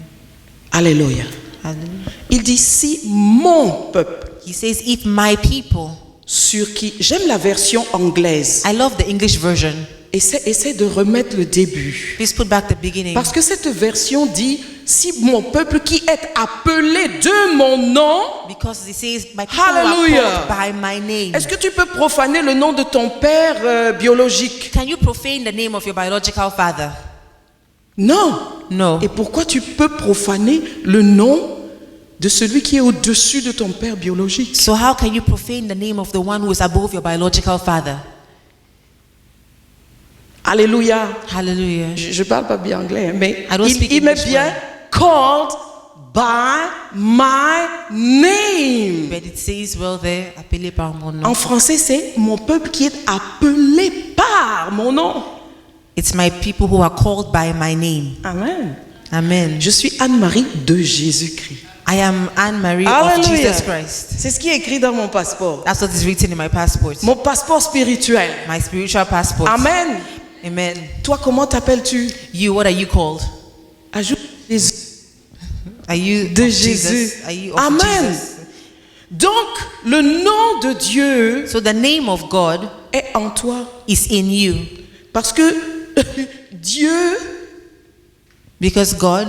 Alléluia. Hallelujah. Il dit si mon peuple, He says, if my people, sur qui... J'aime la version anglaise. I love the English version. Essaie de remettre le début. Please put back the beginning. Parce que cette version dit si mon peuple qui est appelé de mon nom. Because it says, my people Hallelujah. are called by my name. Est-ce que tu peux profaner le nom de ton père biologique? Can you profane the name of your biological father? Non. No. Et pourquoi tu peux profaner le nom de celui qui est au-dessus de ton père biologique? So how can you profane the name of the one who is above your biological father? Alléluia. Hallelujah. Je parle pas bien anglais, hein, mais I don't speak il met English bien called by my name. But it says, well there, appelé par mon nom. En français, c'est mon peuple qui est appelé par mon nom. It's my people who are called by my name. Amen. Amen. Je suis Anne-Marie de Jésus-Christ. I am Anne-Marie of Hallelujah. Jesus Christ. C'est ce qui est écrit dans mon passeport. That's what is written in my passport. Mon passeport spirituel. My spiritual passport. Amen. Amen. Toi, comment t'appelles-tu? You, what are you called? Ajoute Jésus. Are you De of Jésus. Jesus? Are you of Amen. Jesus? Donc, le nom de Dieu So the name of God est en toi. is in you. Parce que Dieu Because God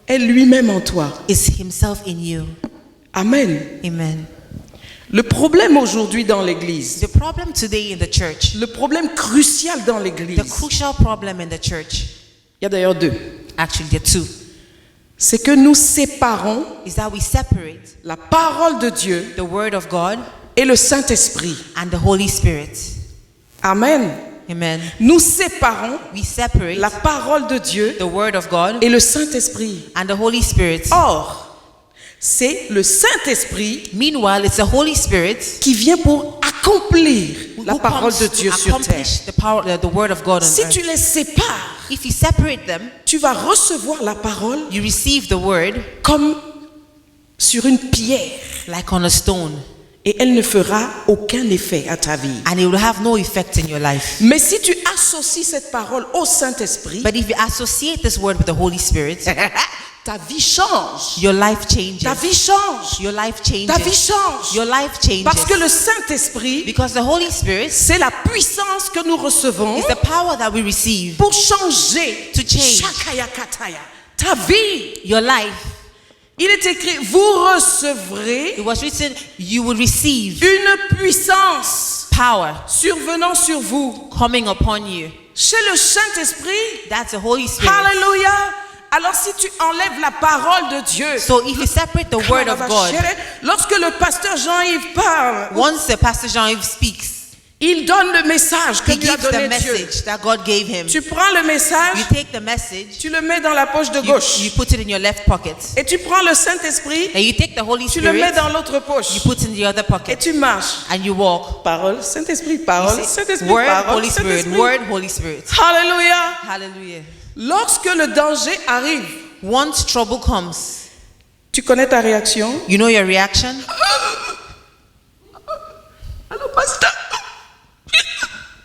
est lui-même en toi. is himself in you. Amen. Amen. Le problème aujourd'hui dans l'Église, The problem today in the church, le problème crucial dans l'Église, the crucial problem in the church, il y a d'ailleurs deux, actually there are two, c'est que nous séparons is that we separate la parole de Dieu the word of God et le Saint-Esprit. and the Holy Spirit. Amen. Amen. Nous séparons We separate la parole de Dieu the word of God et le Saint-Esprit. and the Holy Spirit. Or, c'est le Saint-Esprit Meanwhile, it's the Holy Spirit qui vient pour accomplir la who parole comes de to Dieu sur terre. accomplish the word of God on Si earth. tu les sépares, If you separate them, tu vas recevoir la parole you receive the word comme sur une pierre like on a stone, et elle ne fera aucun effet à ta vie. and it will have no effect in your life. Mais si tu associes cette parole au Saint-Esprit, But if you associate this word with the Holy Spirit, ta vie change. your life changes. Ta vie change. Your life changes. Ta vie change. Your life changes. Parce que le Saint-Esprit, Because the Holy Spirit c'est la puissance que nous recevons is the power that we receive pour changer to change Shakaya Kataya, ta vie. your life. Il est écrit, vous recevrez It was written, you will receive une puissance power survenant sur vous. coming upon you. Chez le Saint-Esprit, That's the Holy Spirit. alléluia. Alors si tu enlèves la parole de Dieu, So if you separate the word of God, lorsque le pasteur Jean-Yves parle, once the Pastor Jean-Yves speaks, il donne le message que he Dieu a gives the donné Dieu. message that God gave him. Tu prends le message, You take the message, tu le mets dans la poche de you gauche. put it in your left pocket. Et tu prends le Saint-Esprit, And you take the Holy tu le mets Spirit, dans l'autre poche. you put it in the other Et pocket, tu marches. and you walk. Parole, Saint-Esprit, parole, You say, Saint-Esprit, word, parole, Holy Spirit, Saint-Esprit. word, Holy Spirit. Alléluia. Hallelujah. Lorsque le danger arrive, Once trouble comes, tu connais ta réaction? you know your reaction? Allô, pasteur?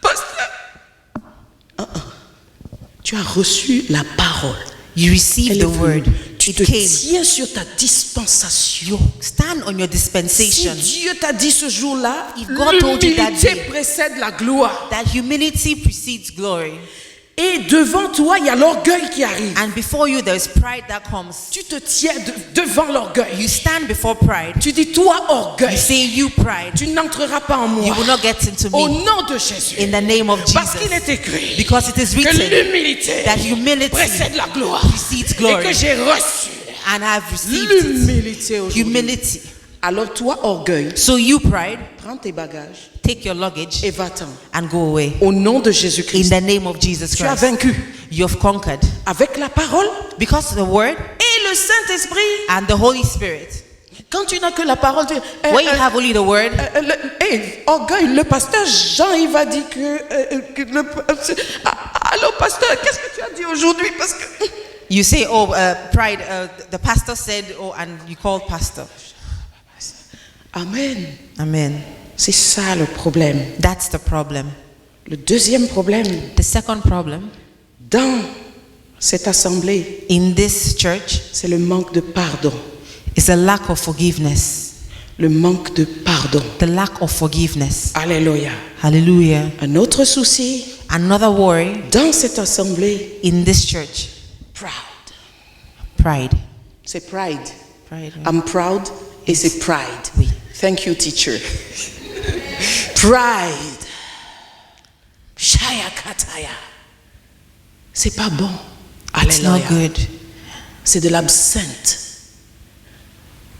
Pasteur? Tu as reçu la parole. You receive Elle the est venue. word. Tu It te came. tiens sur ta dispensation. Stand on your Si dispensation. Dieu t'a dit ce jour-là, If God told you that l'humilité day, précède la gloire. that humility precedes glory. Et devant toi, il y a l'orgueil qui arrive. And before you, there is pride that comes. Tu te tiens devant l'orgueil. You stand before pride. Tu dis, toi, You orgueil, say, you pride, tu n'entreras pas en moi. you will not get into Au me. nom de Jésus. In the name of Parce qu'il Jesus. est écrit Because it is que written l'humilité that humility précède la gloire. precedes Et glory. que j'ai reçu And I've received it. l'humilité aujourd'hui. Humility. Alors toi, orgueil, So you, pride, prends tes bagages take your luggage et va-t'en. and go away. Au nom de In Jésus-Christ. the name of Jesus Tu as Christ. vaincu You have conquered. avec la parole Because the word et le Saint-Esprit. and the Holy Spirit. Quand tu n'as que la parole, tu When you have only the word, orgueil, le pasteur Jean-Yves a dit allô pasteur, qu'est-ce que tu as dit aujourd'hui? Parce que you say, oh, pride, the pastor said, oh, and you called pastor. Amen. Amen. C'est ça le problème. That's the problem. Le deuxième problème The second problem dans cette assemblée, in this church c'est le manque de pardon. is a lack of forgiveness. Le manque de pardon. The lack of forgiveness. Alléluia. Hallelujah. Un autre souci Another worry dans cette assemblée, in this church, proud. pride. C'est pride. Pride. I'm proud et c'est pride. Oui. Thank you, teacher. Pride. Shaya kataya. C'est pas bon. It's not Alléluia. good. C'est de l'absinthe.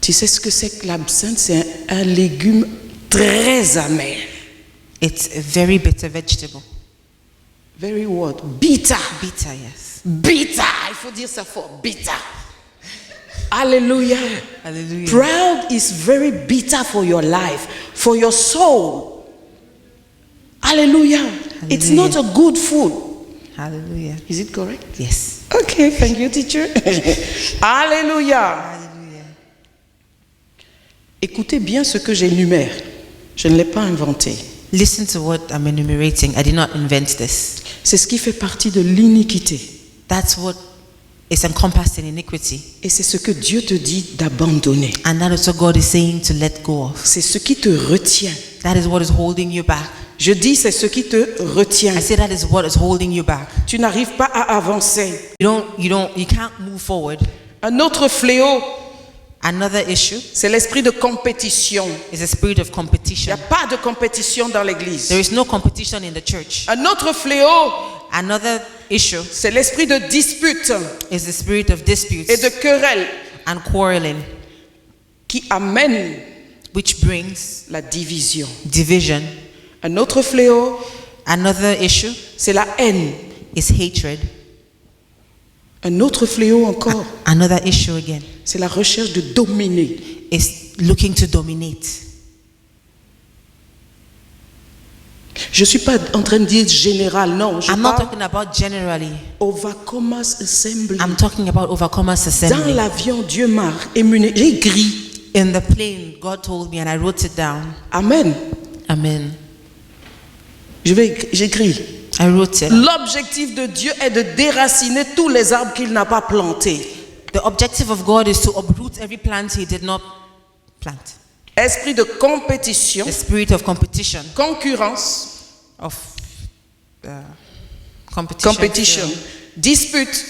Tu sais ce que c'est que l'absinthe? C'est un légume très amer. It's a very bitter vegetable. Very what? Bitter. Bitter, yes. Bitter. Il faut dire ça fort. Bitter. Alléluia. Hallelujah. Proud is very bitter for your life, for your soul. Hallelujah. It's not a good food. Hallelujah. Is it correct? Yes. Okay, thank you, teacher. Alléluia. Hallelujah. Écoutez bien ce que j'énumère. Je ne l'ai pas inventé. Listen to what I'm enumerating. I did not invent this. C'est ce qui fait partie de l'iniquité. That's what is encompassed in iniquity. Et c'est ce que Dieu te dit d'abandonner. And that is what God is saying to let go of. C'est ce qui te retient. That is what is holding you back. Je dis, c'est ce qui te retient. I say that is what is holding you back. Tu n'arrives pas à avancer. You can't move forward. Un autre fléau, Another issue c'est l'esprit de compétition. is the spirit of Il n'y competition. a pas de compétition dans l'église. There is no competition in the church. Un autre fléau, Another issue c'est l'esprit de dispute is the spirit of disputes et de querelle and quarreling, qui amène which brings la division. division. Un autre fléau, Another issue c'est la haine. is hatred. Un autre fléau encore, Another issue again c'est la recherche de dominer. is looking to dominate. Je ne suis pas en train de dire général, non. Je I'm not parle talking about generally. Overcomers Assembly. I'm talking about Overcomers Dans Assembly. l'avion, Dieu m'a émuné. J'ai écrit. In the plane, God told me and I wrote it down. Amen. Amen. J'écris. I wrote it. L'objectif de Dieu est de déraciner tous les arbres qu'il n'a pas plantés. The objective of God is to uproot every plant He did not plant. Esprit de compétition, The spirit of competition, concurrence, of competition, competition, dispute,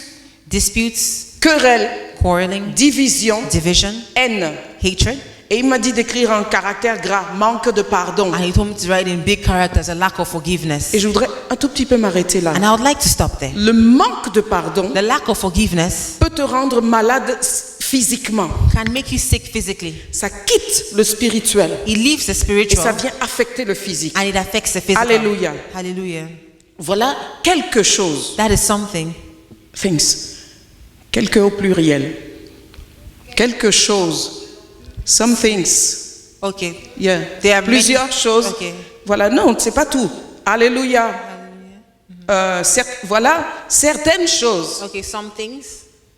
disputes, querelle, quarreling, division, division, haine. hatred. Et il m'a dit d'écrire en caractère gras, manque de pardon. And He told me to write in big characters a lack of forgiveness. Et je voudrais un tout petit peu m'arrêter là. And I would like to stop there. Le manque de pardon The lack of forgiveness peut te rendre malade physiquement. can make you sick physically. Ça quitte le spirituel It leaves the et spiritual ça vient affecter le physique. and it affects the physical. Alléluia. Hallelujah. Voilà quelque chose. That is something. Things. Quelque au pluriel. Quelque chose. Some things. Okay. Yeah. There are Plusieurs many- choses. Okay. Voilà, non, c'est pas tout. Alléluia. voilà certaines choses, Okay, some things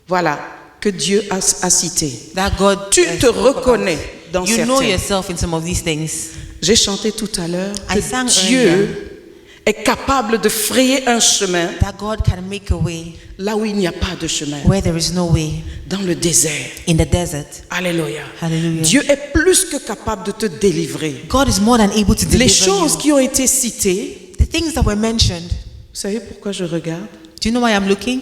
voilà, que Dieu a citées. that God Tu te spoke about. reconnais dans You know certaines. yourself in some of these things. J'ai chanté tout à l'heure I sang que Dieu earlier. est capable de frayer un chemin That God can make a way là où il n'y a pas de chemin, where there is no way, dans le désert. in the desert. Alléluia. Hallelujah. Dieu est plus que capable de te délivrer. God is more than able to Les deliver choses you. qui ont été citées, The things that were mentioned. vous savez pourquoi je regarde? Do you know why I'm looking?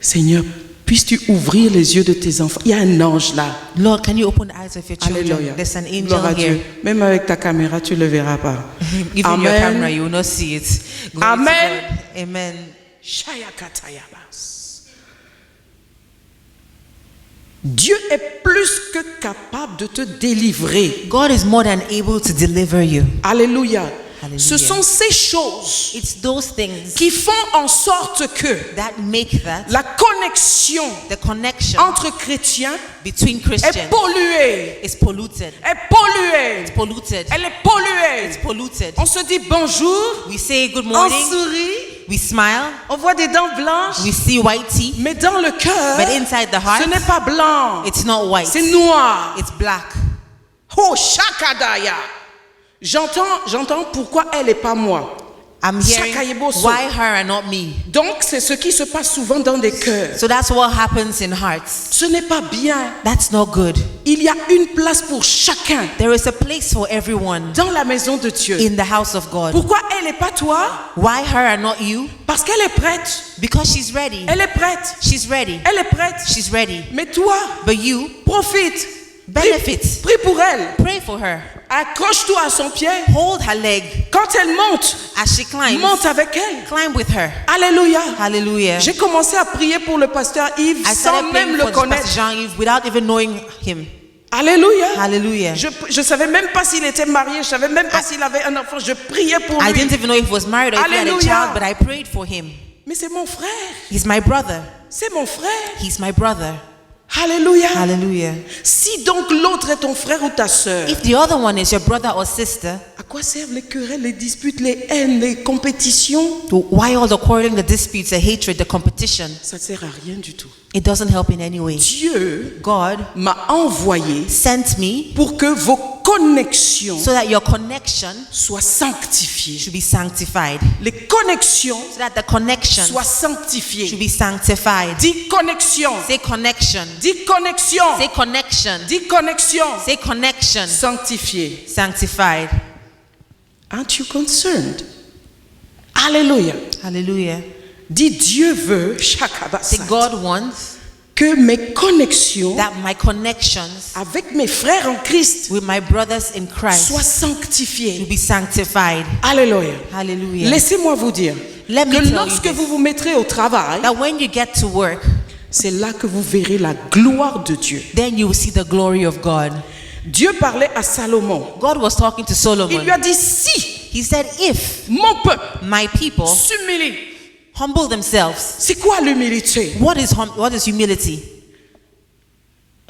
Seigneur, puisses-tu ouvrir les yeux de tes enfants? Il y a un ange là. Lord, can you open the eyes of your children? Alléluia. There's an angel Gloire à here. Dieu. Même avec ta caméra, tu ne le verras pas. Even your camera, Amen. you will not see it. Glory to Amen. God. Amen. Shayakatayabas. Dieu est plus que capable de te délivrer. God is more than able to deliver you. Alléluia. Hallelujah. Ce sont ces choses It's those things qui font en sorte que that make that la connexion the connection entre chrétiens between est Christians polluée. is polluted. Est polluée. Polluted. Elle est polluée. It's polluted. On se dit bonjour, We say good on morning, sourit, we smile, on voit des dents blanches, we see white teeth, mais dans le cœur, but inside the heart, ce n'est pas blanc, it's not white. c'est noir. It's black. Oh, Shakadaya. J'entends pourquoi elle n'est pas moi. I'm hearing Sakayeboso. why her and not me. Donc, c'est ce qui se passe souvent dans des cœurs. So that's what happens in hearts. Ce n'est pas bien. That's not good. Il y a une place pour chacun There is a place for everyone dans la maison de Dieu. in the house of God. Pourquoi elle n'est pas toi? Why her and not you? Parce qu'elle est prête. Because she's ready. Elle est prête. She's ready. Elle est prête. She's ready. Mais toi, But you profite. benefit. Prie pour elle. Pray for her. Accroche-toi à son pied. Hold her leg Quand elle monte, as she climbs. monte avec elle. Climb with her. Alléluia. Hallelujah. J'ai commencé à prier pour le pasteur Yves I sans started même praying le for connaître. Pastor Jean-Yves without even knowing him. Alléluia. Hallelujah. Je savais même pas s'il était marié, je savais même pas s'il avait un enfant. Je priais pour I lui. didn't even know if he was married or if he had a Hallelujah. child, but I prayed for him. Mais c'est mon frère. He's my brother. C'est mon frère. He's my brother. Alléluia. Hallelujah. Si donc l'autre est ton frère ou ta sœur, If the other one is your brother or sister, à quoi servent les querelles, les disputes, les haines, les compétitions? why all the quarreling, the disputes, the hatred, the competition? Ça ne sert à rien du tout. It doesn't help in any way. Dieu God m'a envoyé sent me pour que vos connexions so that your connection soient sanctifiées. should be sanctified. Les connexions So that the connection soient should sanctifiées. be sanctified. Dis connexion. Say connection. Dis connexion. Say connection. Dis connexion. Say connection. Sanctifiée. Sanctified. Aren't you concerned? Alléluia. Hallelujah. Dis Dieu veut Say God wants que mes connexions that my connections avec mes frères en Christ with my brothers in Christ soient will sanctifiées. be sanctified. Alléluia. Hallelujah. Laissez-moi vous dire Let me que tell you lorsque this. vous vous mettrez au travail, That when you get to work, c'est là que vous verrez la gloire de Dieu. then you will see the glory of God. Dieu parlait à Salomon. God was talking to Il Solomon. lui a dit, si He said, if mon peuple my people s'humilie, humble themselves, c'est quoi l'humilité? what is humility?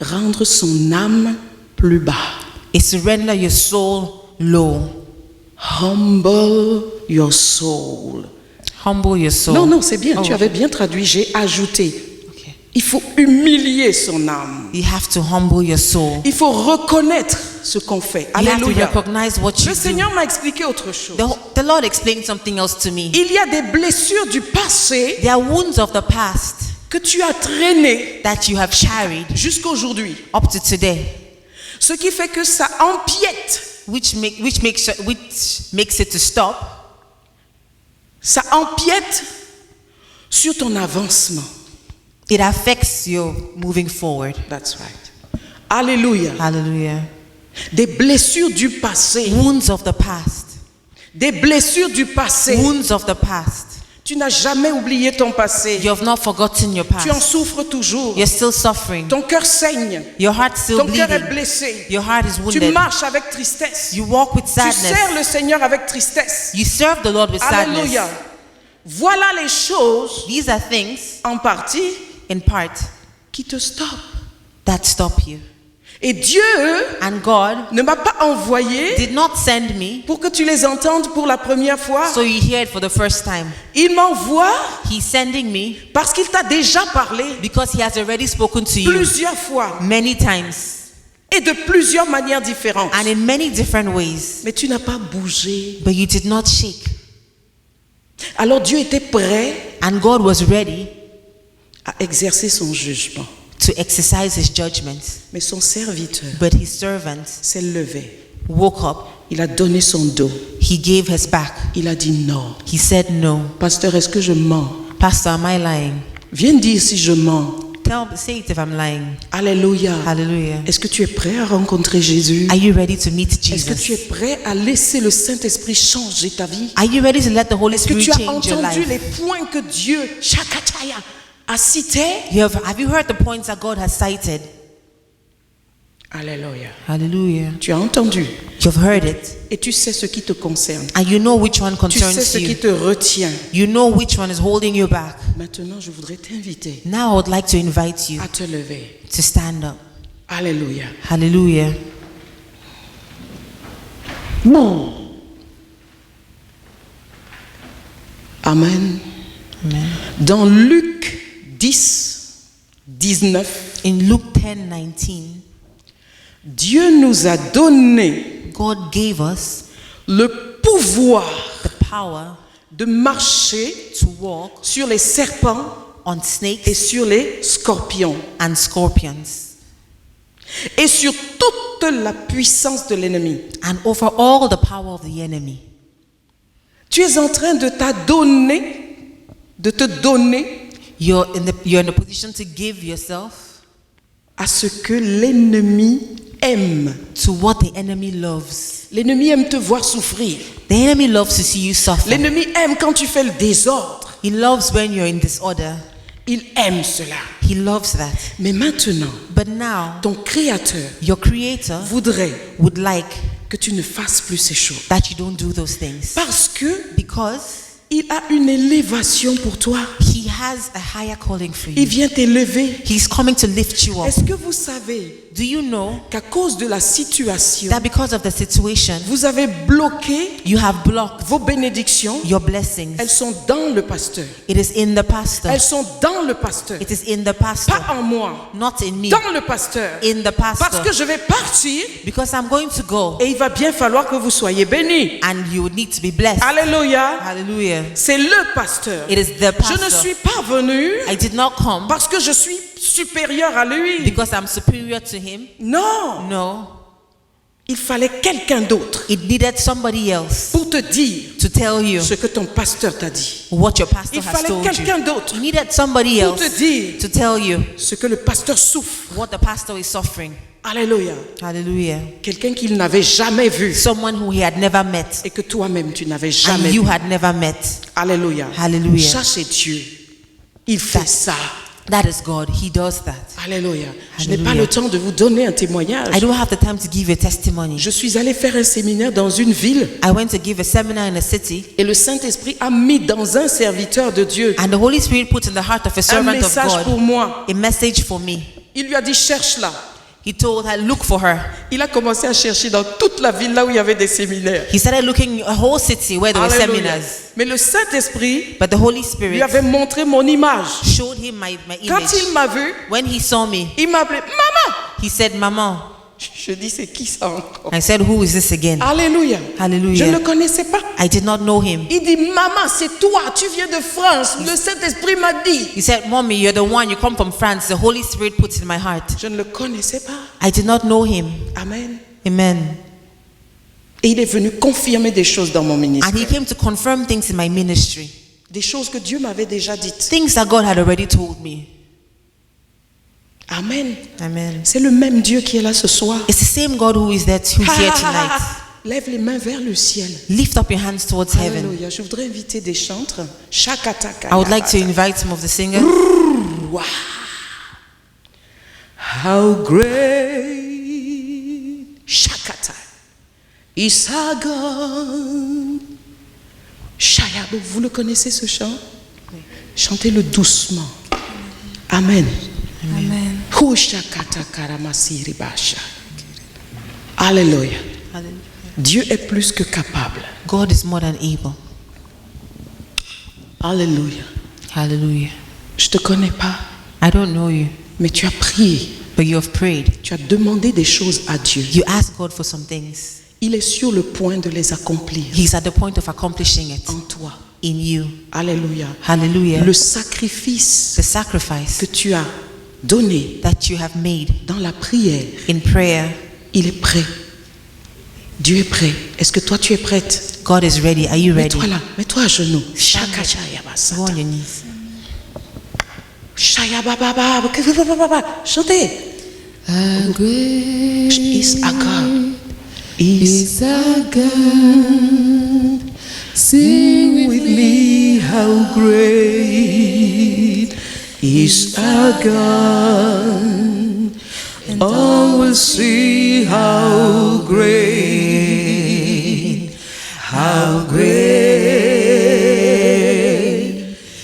Rendre son âme plus bas. Is to render your soul low. Humble your soul. Humble your soul. Non, c'est bien, Oh, tu avais bien traduit, j'ai ajouté. okay. Il faut humilier son âme. You have to humble your soul. Il faut reconnaître ce qu'on fait. You have to Alléluia. recognize what you Le do. Seigneur m'a expliqué autre chose. The Lord explained something else to me. Il y a des blessures du passé There are wounds of the past que tu as traînées that you have carried jusqu'à aujourd'hui. up to today, Ce qui fait que ça empiète. which makes it to stop. Ça empiète sur ton avancement. It affects your moving forward. That's right. Alléluia. Hallelujah. Des blessures du passé. Wounds of the past. Des blessures du passé. Wounds of the past. Tu n'as jamais oublié ton passé. You have not forgotten your Tu en past. souffres toujours. You're still suffering. Ton cœur saigne. Your heart's still Ton cœur est bleeding. blessé. Your heart is Tu wounded. marches avec tristesse. You walk with Tu sadness. sers le Seigneur avec tristesse. You serve the Lord with Alléluia. sadness. Voilà les choses These are things, en partie in part, qui te stoppent. that stop you. Et Dieu And God ne m'a pas envoyé did not send me pour que tu les entendes pour la première fois. so you hear it for the first time. Il m'envoie He's sending me parce qu'il t'a déjà parlé because he has already spoken to you plusieurs fois many times et de plusieurs manières différentes. and in many different ways. Mais tu n'as pas bougé. But you did not shake. Alors Dieu était prêt And God was ready à exercer son jugement. to exercise his judgment. Mais son serviteur But his servant s'est levé. woke up. Il a donné son dos. He gave his back. Il a dit non. He said, no. Pasteur, est-ce que je mens? Pastor, am I lying? Viens dire si je mens. Say it if I'm lying. Alléluia. Hallelujah. Est-ce que tu es prêt à rencontrer Jésus? Are you ready to meet Est-ce que tu es Jesus? prêt à laisser le Saint-Esprit changer ta vie? Are you ready to let the Holy Est-ce que Spirit tu as change your entendu life? les points que Dieu, Shakataya, a cités? Have you heard the points that God has cited? Alléluia. Hallelujah. Tu as entendu You've heard it. et tu sais ce qui te concerne. And you know which one Tu sais concerns ce qui you. te retient. You know which one is holding you back. Maintenant, je voudrais t'inviter Now I would like to invite you à te lever. to stand up. Alléluia. Hallelujah. Amen. Amen. Dans Luc 10, 19, In Luke 10:19, Dieu nous a donné God gave us le pouvoir the power de marcher to walk sur les serpents on et snakes sur les scorpions and scorpions et sur toute la puissance de l'ennemi. and over all the power of the enemy. Tu es en train de te donner You're in a position to give yourself à ce que l'ennemi aime. to what the enemy loves. L'ennemi aime te voir souffrir. The enemy loves to see you suffer. L'ennemi aime quand tu fais le désordre. He loves when you're in disorder. Il aime cela. He loves that. Mais maintenant, But now, ton Créateur your creator voudrait would like que tu ne fasses plus ces choses. that you don't do those things. Parce que Because il a une élévation pour toi. he has a higher calling for Il you. vient t'élever. He's coming to lift you up. Est-ce que vous savez Do you know qu'à cause de la situation, that because of the situation, vous avez bloqué you have blocked vos bénédictions? your blessings? Elles sont dans le pasteur. It is in the pastor. Elles sont dans le pasteur. It is in the pastor, Pas en moi. not in me. Dans le pasteur. In the Parce pastor. que je vais partir Because I'm going to go et il va bien falloir que vous soyez bénis. and you would need to be blessed. Alléluia. Hallelujah. C'est le pasteur. It is the Je ne pastor. suis pas venu I did not come parce que je suis supérieur à lui. because I'm superior to him. Non. No. Il fallait quelqu'un d'autre It needed somebody else pour te dire to tell you ce que ton pasteur t'a dit. what your pastor Il has fallait told you. quelqu'un d'autre You needed somebody pour else te dire to tell you ce que le pasteur souffre. what the pastor is suffering. Alléluia. Hallelujah. Quelqu'un qu'il n'avait jamais vu Someone who he had never met et que toi-même tu n'avais and jamais you vu. had never met. Alléluia. Hallelujah. Ça c'est Dieu. Il fait ça. That is God. He does that. Alléluia. Je n'ai pas Alléluia. le temps de vous donner un témoignage. I don't have the time to give a testimony. Je suis allé faire un séminaire dans une ville I went to give a seminar in a city, et le Saint-Esprit a mis dans un serviteur de Dieu and the Holy Spirit put in the heart of a un servant of message pour God moi. a message for me. Il lui a dit cherche-la. He told her, look for her. Il a commencé à chercher dans toute la ville là où il y avait des séminaires. He started looking a whole city where there were Alléluia. seminars. Mais le Saint-Esprit But the Holy lui Spirit avait montré mon image. showed him my Quand image. il m'a vu, When he saw me, il m'a appelé maman. he said, Maman. Je dis c'est qui ça encore? I said, who is this again? Alléluia. Hallelujah. Je ne le connaissais pas. I did not know him. Il dit maman, c'est toi, tu viens de France. Le Saint-Esprit m'a dit. He said, Mommy, you're the one, you come from France. The Holy Spirit puts in my heart. Je ne le connaissais pas. I did not know him. Amen. Amen. Et il est venu confirmer des choses dans mon ministère. And he came to confirm things in my ministry. Des choses que Dieu m'avait déjà dites. Things that God had already told me. Amen. Amen. C'est le même Dieu qui est là ce soir. It's the same God who's here tonight. Lève les mains vers le ciel. Lift up your hands towards heaven. Alléluia. Je voudrais inviter des chantres. Shakataka. I would like to invite some of the singers. Wow. How great Shakata is our God. Shayabo, vous le connaissez ce chant? Chantez-le doucement. Amen. Amen. Kushakata karamasiri basha. Alléluia. Hallelujah. Dieu est plus que capable. God is more than able. Alléluia. Hallelujah. Je te connais pas, I don't know you, mais tu as prié. but you have prayed. Tu as demandé des choses à Dieu. You asked God for some things. Il est sur le point de les accomplir He's at the point of accomplishing it en toi. in you. Alléluia. Hallelujah. Le sacrifice The sacrifice que tu as donné that you have made dans la prière, in prayer, il est prêt. Dieu est prêt. Est-ce que toi tu es prête? God is ready. Are you ready? Mets-toi là, mets-toi à genoux. Go on your knees. Chantez. How great Is our God. Is is our God. Sing with me, how great is our God. All will see how great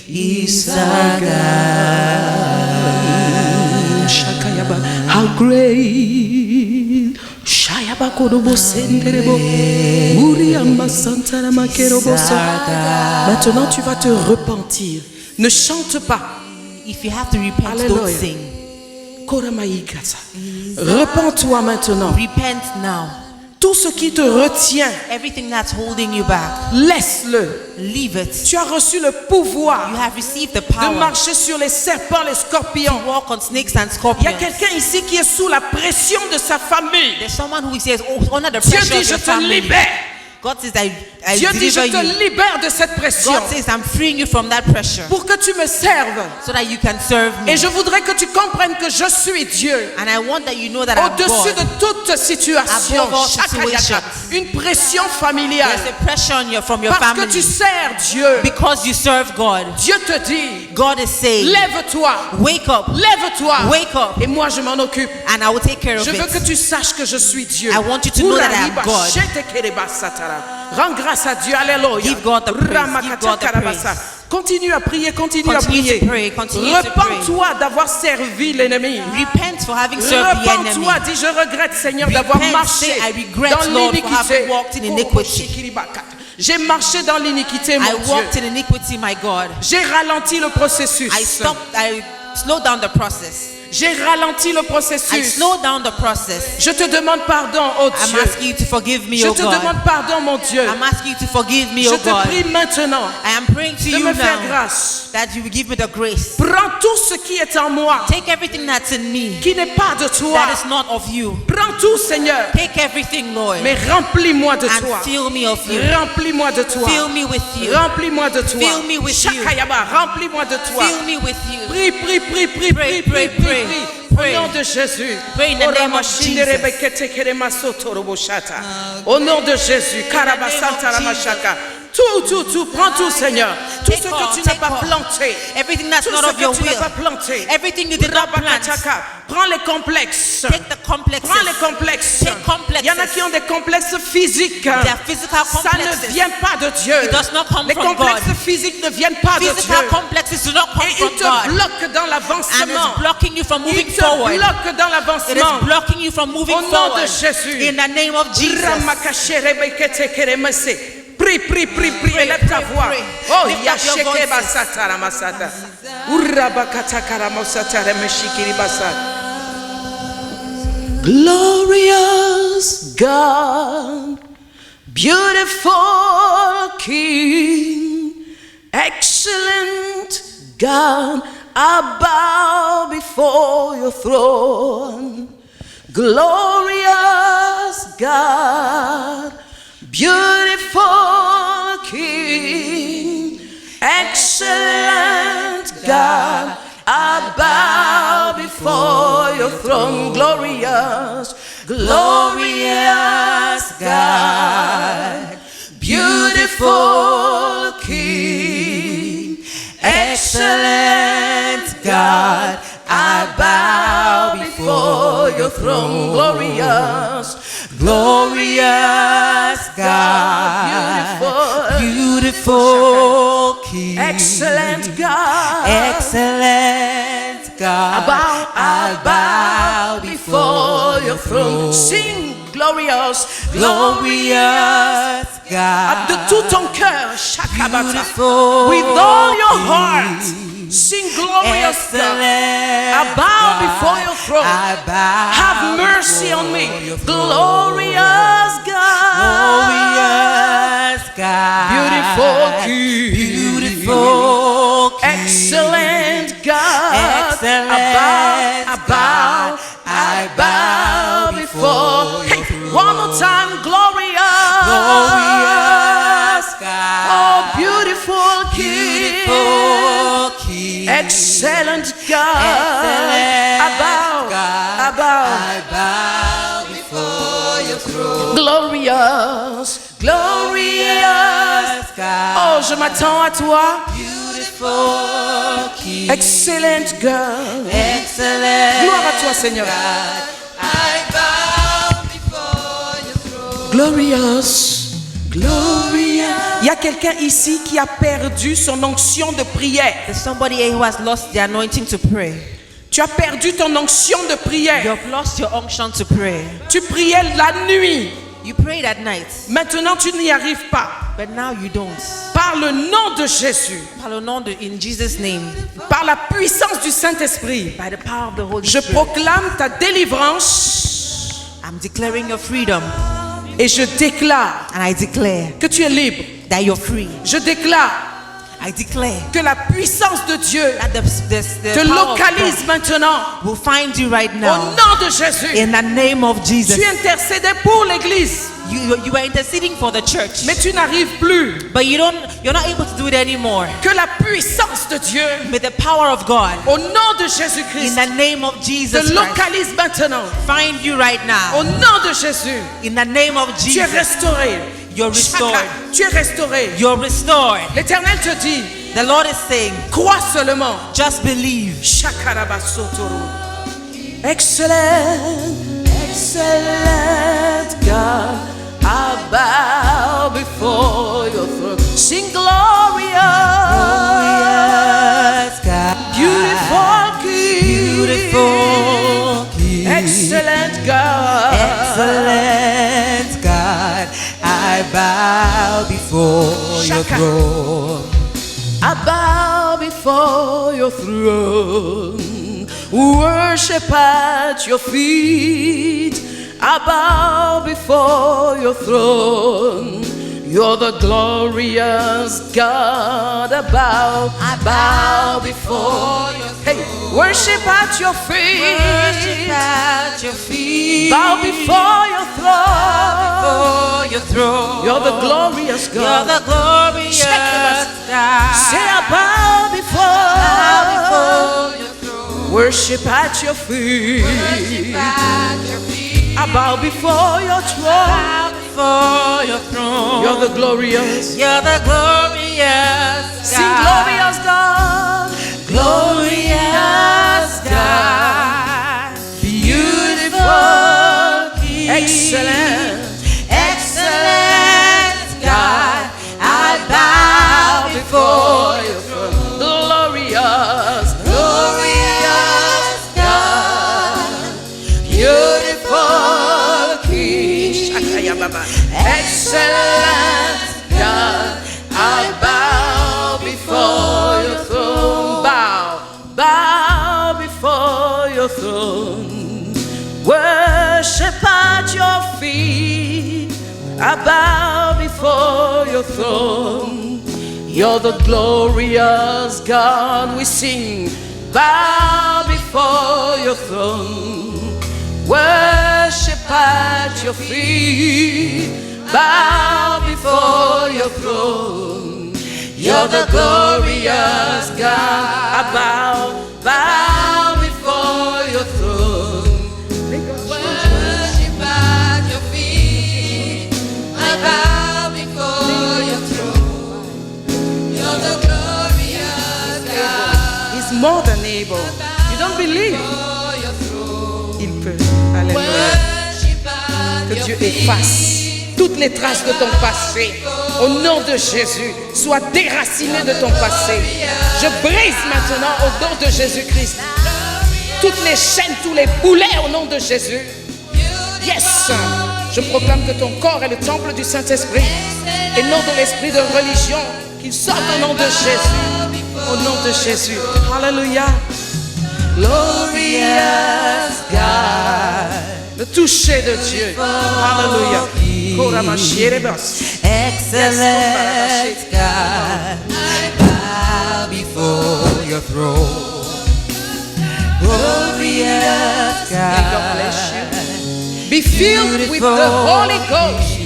is our God. Shakayaba, how great. Shayaba kodobo senderebo. Muriamba santara makerobo sa. Maintenant tu vas te repentir. Ne chante pas. If you have to repent, Hallelujah. don't sing. Koramaikasa. Repends-toi maintenant. Repent now. Tout ce qui te retient, Everything that's holding you back, laisse-le. leave it. Tu as reçu le pouvoir You have received the de power marcher sur les serpents, les scorpions. to walk on snakes and Il y a scorpions. quelqu'un ici qui est sous la pression de sa famille. There's someone who says, oh, under the Dieu pressure dit, of je your te family. libère. God says, I Dieu dit, je deliver te you. libère de cette pression God says, I'm freeing you from that pressure pour que tu me serves. so that you can serve me. Et je voudrais que tu comprennes que je suis Dieu. And I want that you know that I'm Au-dessus God. de toute situation, Above all Shakayaka, situations. une pression familiale. There's a pressure on you from your Parce que family tu sers Dieu. because you serve God. Dieu te dit, God is saying, lève-toi, wake up, lève-toi. wake up, Et moi je m'en occupe. and I will take care of Je veux que it. tu saches que je suis Dieu. I want you to know that I am Ourariba, God. shetekereba satara. Rends grâce à Dieu, alléluia. Give God the praise, give God the Ramakatakarabasa. praise. Continue à prier, continue à Continue prier. to pray, continue to Repends-toi d'avoir servi l'ennemi. Repent for having served the enemy. Repends-toi, dis je regrette Seigneur d'avoir Repent, marché say, I regret, dans Lord, for having l'iniquité. walked in iniquity. J'ai marché dans l'iniquité, mon I Dieu. walked in iniquity, my God. J'ai ralenti le processus. I slowed down the process. J'ai ralenti le I processus. slowed down the process. Je te demande pardon, oh I'm Dieu. asking you to forgive me, Je oh te God. demande pardon, mon Dieu. I'm asking you to forgive me, Je oh te God. prie maintenant I am praying to de you me faire now grâce. that you will give me the grace. Prends tout ce qui est en moi, Take everything that's in me qui n'est pas de toi. that is not of you. Prends tout, Seigneur, Take everything, Lord, mais remplis-moi de toi. and fill me of you. Remplis-moi de toi. Fill me with you. Remplis-moi de toi. Fill me with you. Shakayaba, remplis-moi de toi. Fill me with you. Prie, prie, prie, prie, Pray, prie, pray, prie, prie, pray. prie. Pray. Au nom de Jésus. Pray in the name of Au nom de Jésus. Karabasanta Ramashaka. Tout, prends tout, Seigneur. Tout ce Take que all, tu n'as take pas all. planté. Everything that's Tout not ce of your que tu n'as will. pas planté. Everything you did not plant. Rabakataka. Prends les complexes. Take the complexes. Prends les complexes. Take complexes. Il y en a qui ont des complexes physiques. They are physical Ça complexes. ne vient pas de Dieu. It does not come Les from complexes God. physiques ne viennent pas de Physical Dieu. complexes do not come Et from ils te God. bloquent dans And l'avancement. it's blocking you from moving Ils te forward. bloquent dans It l'avancement. is blocking you from moving Au nom de forward. Jésus. In the name of Jesus. Prie, élève ta pray, voix. pray. Oh, Lift up your yasheke voices. basata ramasata. Urabakata karamosata remeshikiri basata. Glorious God, beautiful King, excellent God, I bow before your throne. Glorious God, beautiful King, excellent God, I bow before your throne. Glorious God, beautiful King, excellent God, I bow before your throne. Glorious God, beautiful King, excellent God, Excellent God. I I bow before your throne. Sing glorious, Glorious God. de tout ton cœur, Shakabata. Beautiful With all your heart, sing glorious God. Excellent I bow God. before your throne. I bow Have mercy on me, before your throne. glorious God. Glorious God. Beautiful King. Beautiful King. Excellent God. Excellent I bow before. your Hey, one more time, glorious. Glorious God. Oh, beautiful King. Beautiful King. Excellent God. Excellent I bow. God. I bow. I bow before your throne. Glorious. Glorious. God. Oh, je m'attends à toi. Beautiful King. Excellent God. Excellent. Gloire à toi, Seigneur. I bow before your throne. Glorious, glorious. Il y a quelqu'un ici qui a perdu son onction de prière. There's somebody here who has lost the anointing to pray. Tu as perdu ton onction de You prière. have lost your unction to pray. Tu priais la nuit. You prayed at night, Maintenant, tu n'y arrives pas. but now you don't. Par le nom de Jésus, In Jesus' name, par la puissance du Saint-Esprit, by the power of the Holy je Spirit, proclame ta délivrance I'm declaring your freedom, et je déclare and I declare que tu es libre. that you're free. Je déclare I declare que la puissance de Dieu that the te power of localise God maintenant will find you right au now. nom de Jésus. In the name of Jesus. Tu intercédais pour l'Église, You are interceding for the church, mais tu n'arrives plus. but you're not able to do it anymore. Que la puissance de Dieu, With the power of God, au nom de in Jésus-Christ, the name of te Jesus Christ, localise maintenant. find you right Au now. nom de Jésus, In the name of tu es Jesus, restauré. you're restored. Chacun, tu es restauré. You're restored. L'Éternel te dit, The Lord is saying, crois seulement. just believe. Shakarabasotoro. Excellent, excellent God, I bow before your throne. Sing glorious, God. beautiful King, Beautiful King. excellent God. Excellent God, I bow before your Shaka. throne. I bow before your throne, worship at your feet. I bow before your throne. You're the glorious God. I bow before your throne. Hey, worship at your feet. Worship at your feet. Bow before your throne. Before your throne. You're the glorious You're God. the glorious God. Say I bow Bow before. before your throne. Worship at your feet. Worship at your feet. I bow before your throne. Bow before your throne. You're the glorious. You're the glorious God. Sing glorious God. Glorious God. Beautiful King. Excellent. Excellent God. I bow before your throne. Glorious. Glorious God. Beautiful King. Shakaya Baba. Excellent God. I bow before your throne. Bow before your throne. Worship at your feet. I bow before your throne. You're the glorious God. We sing. Bow before your throne. Worship at your feet. Bow before your throne. You're the glorious God. I bow before your throne. Worship at your feet. I bow before your throne. You're the glorious God. He's more than able. You don't believe? Il peut. Alléluia. Worship at Que your Dieu feet. efface toutes les traces de ton passé. Au nom de Jésus, sois déraciné de ton passé. Je brise maintenant au nom de Jésus-Christ. toutes les chaînes, tous les boulets au nom de Jésus. Yes! Je proclame que ton corps est le temple du Saint-Esprit et non de l'esprit de religion. Qu'il sorte au nom de Jésus. Au nom de Jésus. Alléluia. Glorious God. Le toucher de Dieu. Alléluia. Excellent God, I bow before your throne. Glorious God, be filled with the Holy Ghost.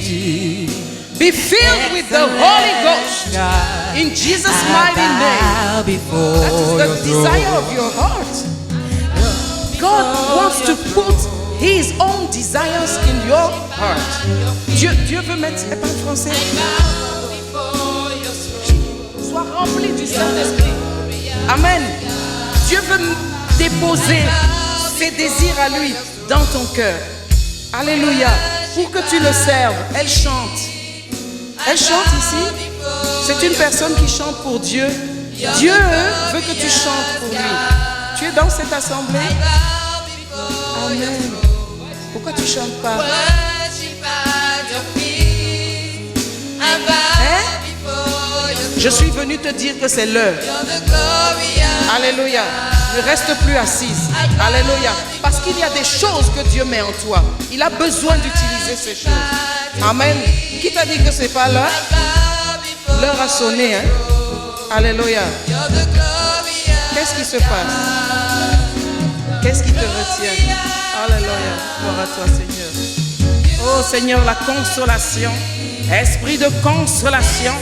Be filled with the Holy Ghost. In Jesus' mighty name. That is the desire of your heart. God wants to put His own desires in your heart. Dieu veut mettre, c'est pas en français. Sois rempli du Saint-Esprit. Amen. Dieu veut déposer ses désirs à lui dans ton cœur. Alléluia. Pour que tu le serves. Elle chante. Elle chante ici. C'est une personne qui chante pour Dieu. Dieu veut que tu chantes pour lui. Tu es dans cette assemblée. Amen. Pourquoi tu ne chantes pas? Hein? Je suis venu te dire que c'est l'heure. Alléluia. Ne reste plus assise. Alléluia. Parce qu'il y a des choses que Dieu met en toi. Il a besoin d'utiliser ces choses. Amen. Qui t'a dit que ce n'est pas l'heure? L'heure a sonné. Hein? Alléluia. Qu'est-ce qui se passe? Qu'est-ce qui te retient? Alléluia. Gloire à toi, Seigneur. Oh Seigneur, la consolation. Esprit de consolation.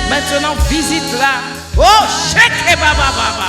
Maintenant, visite-la. Oh, Sheke Baba Baba.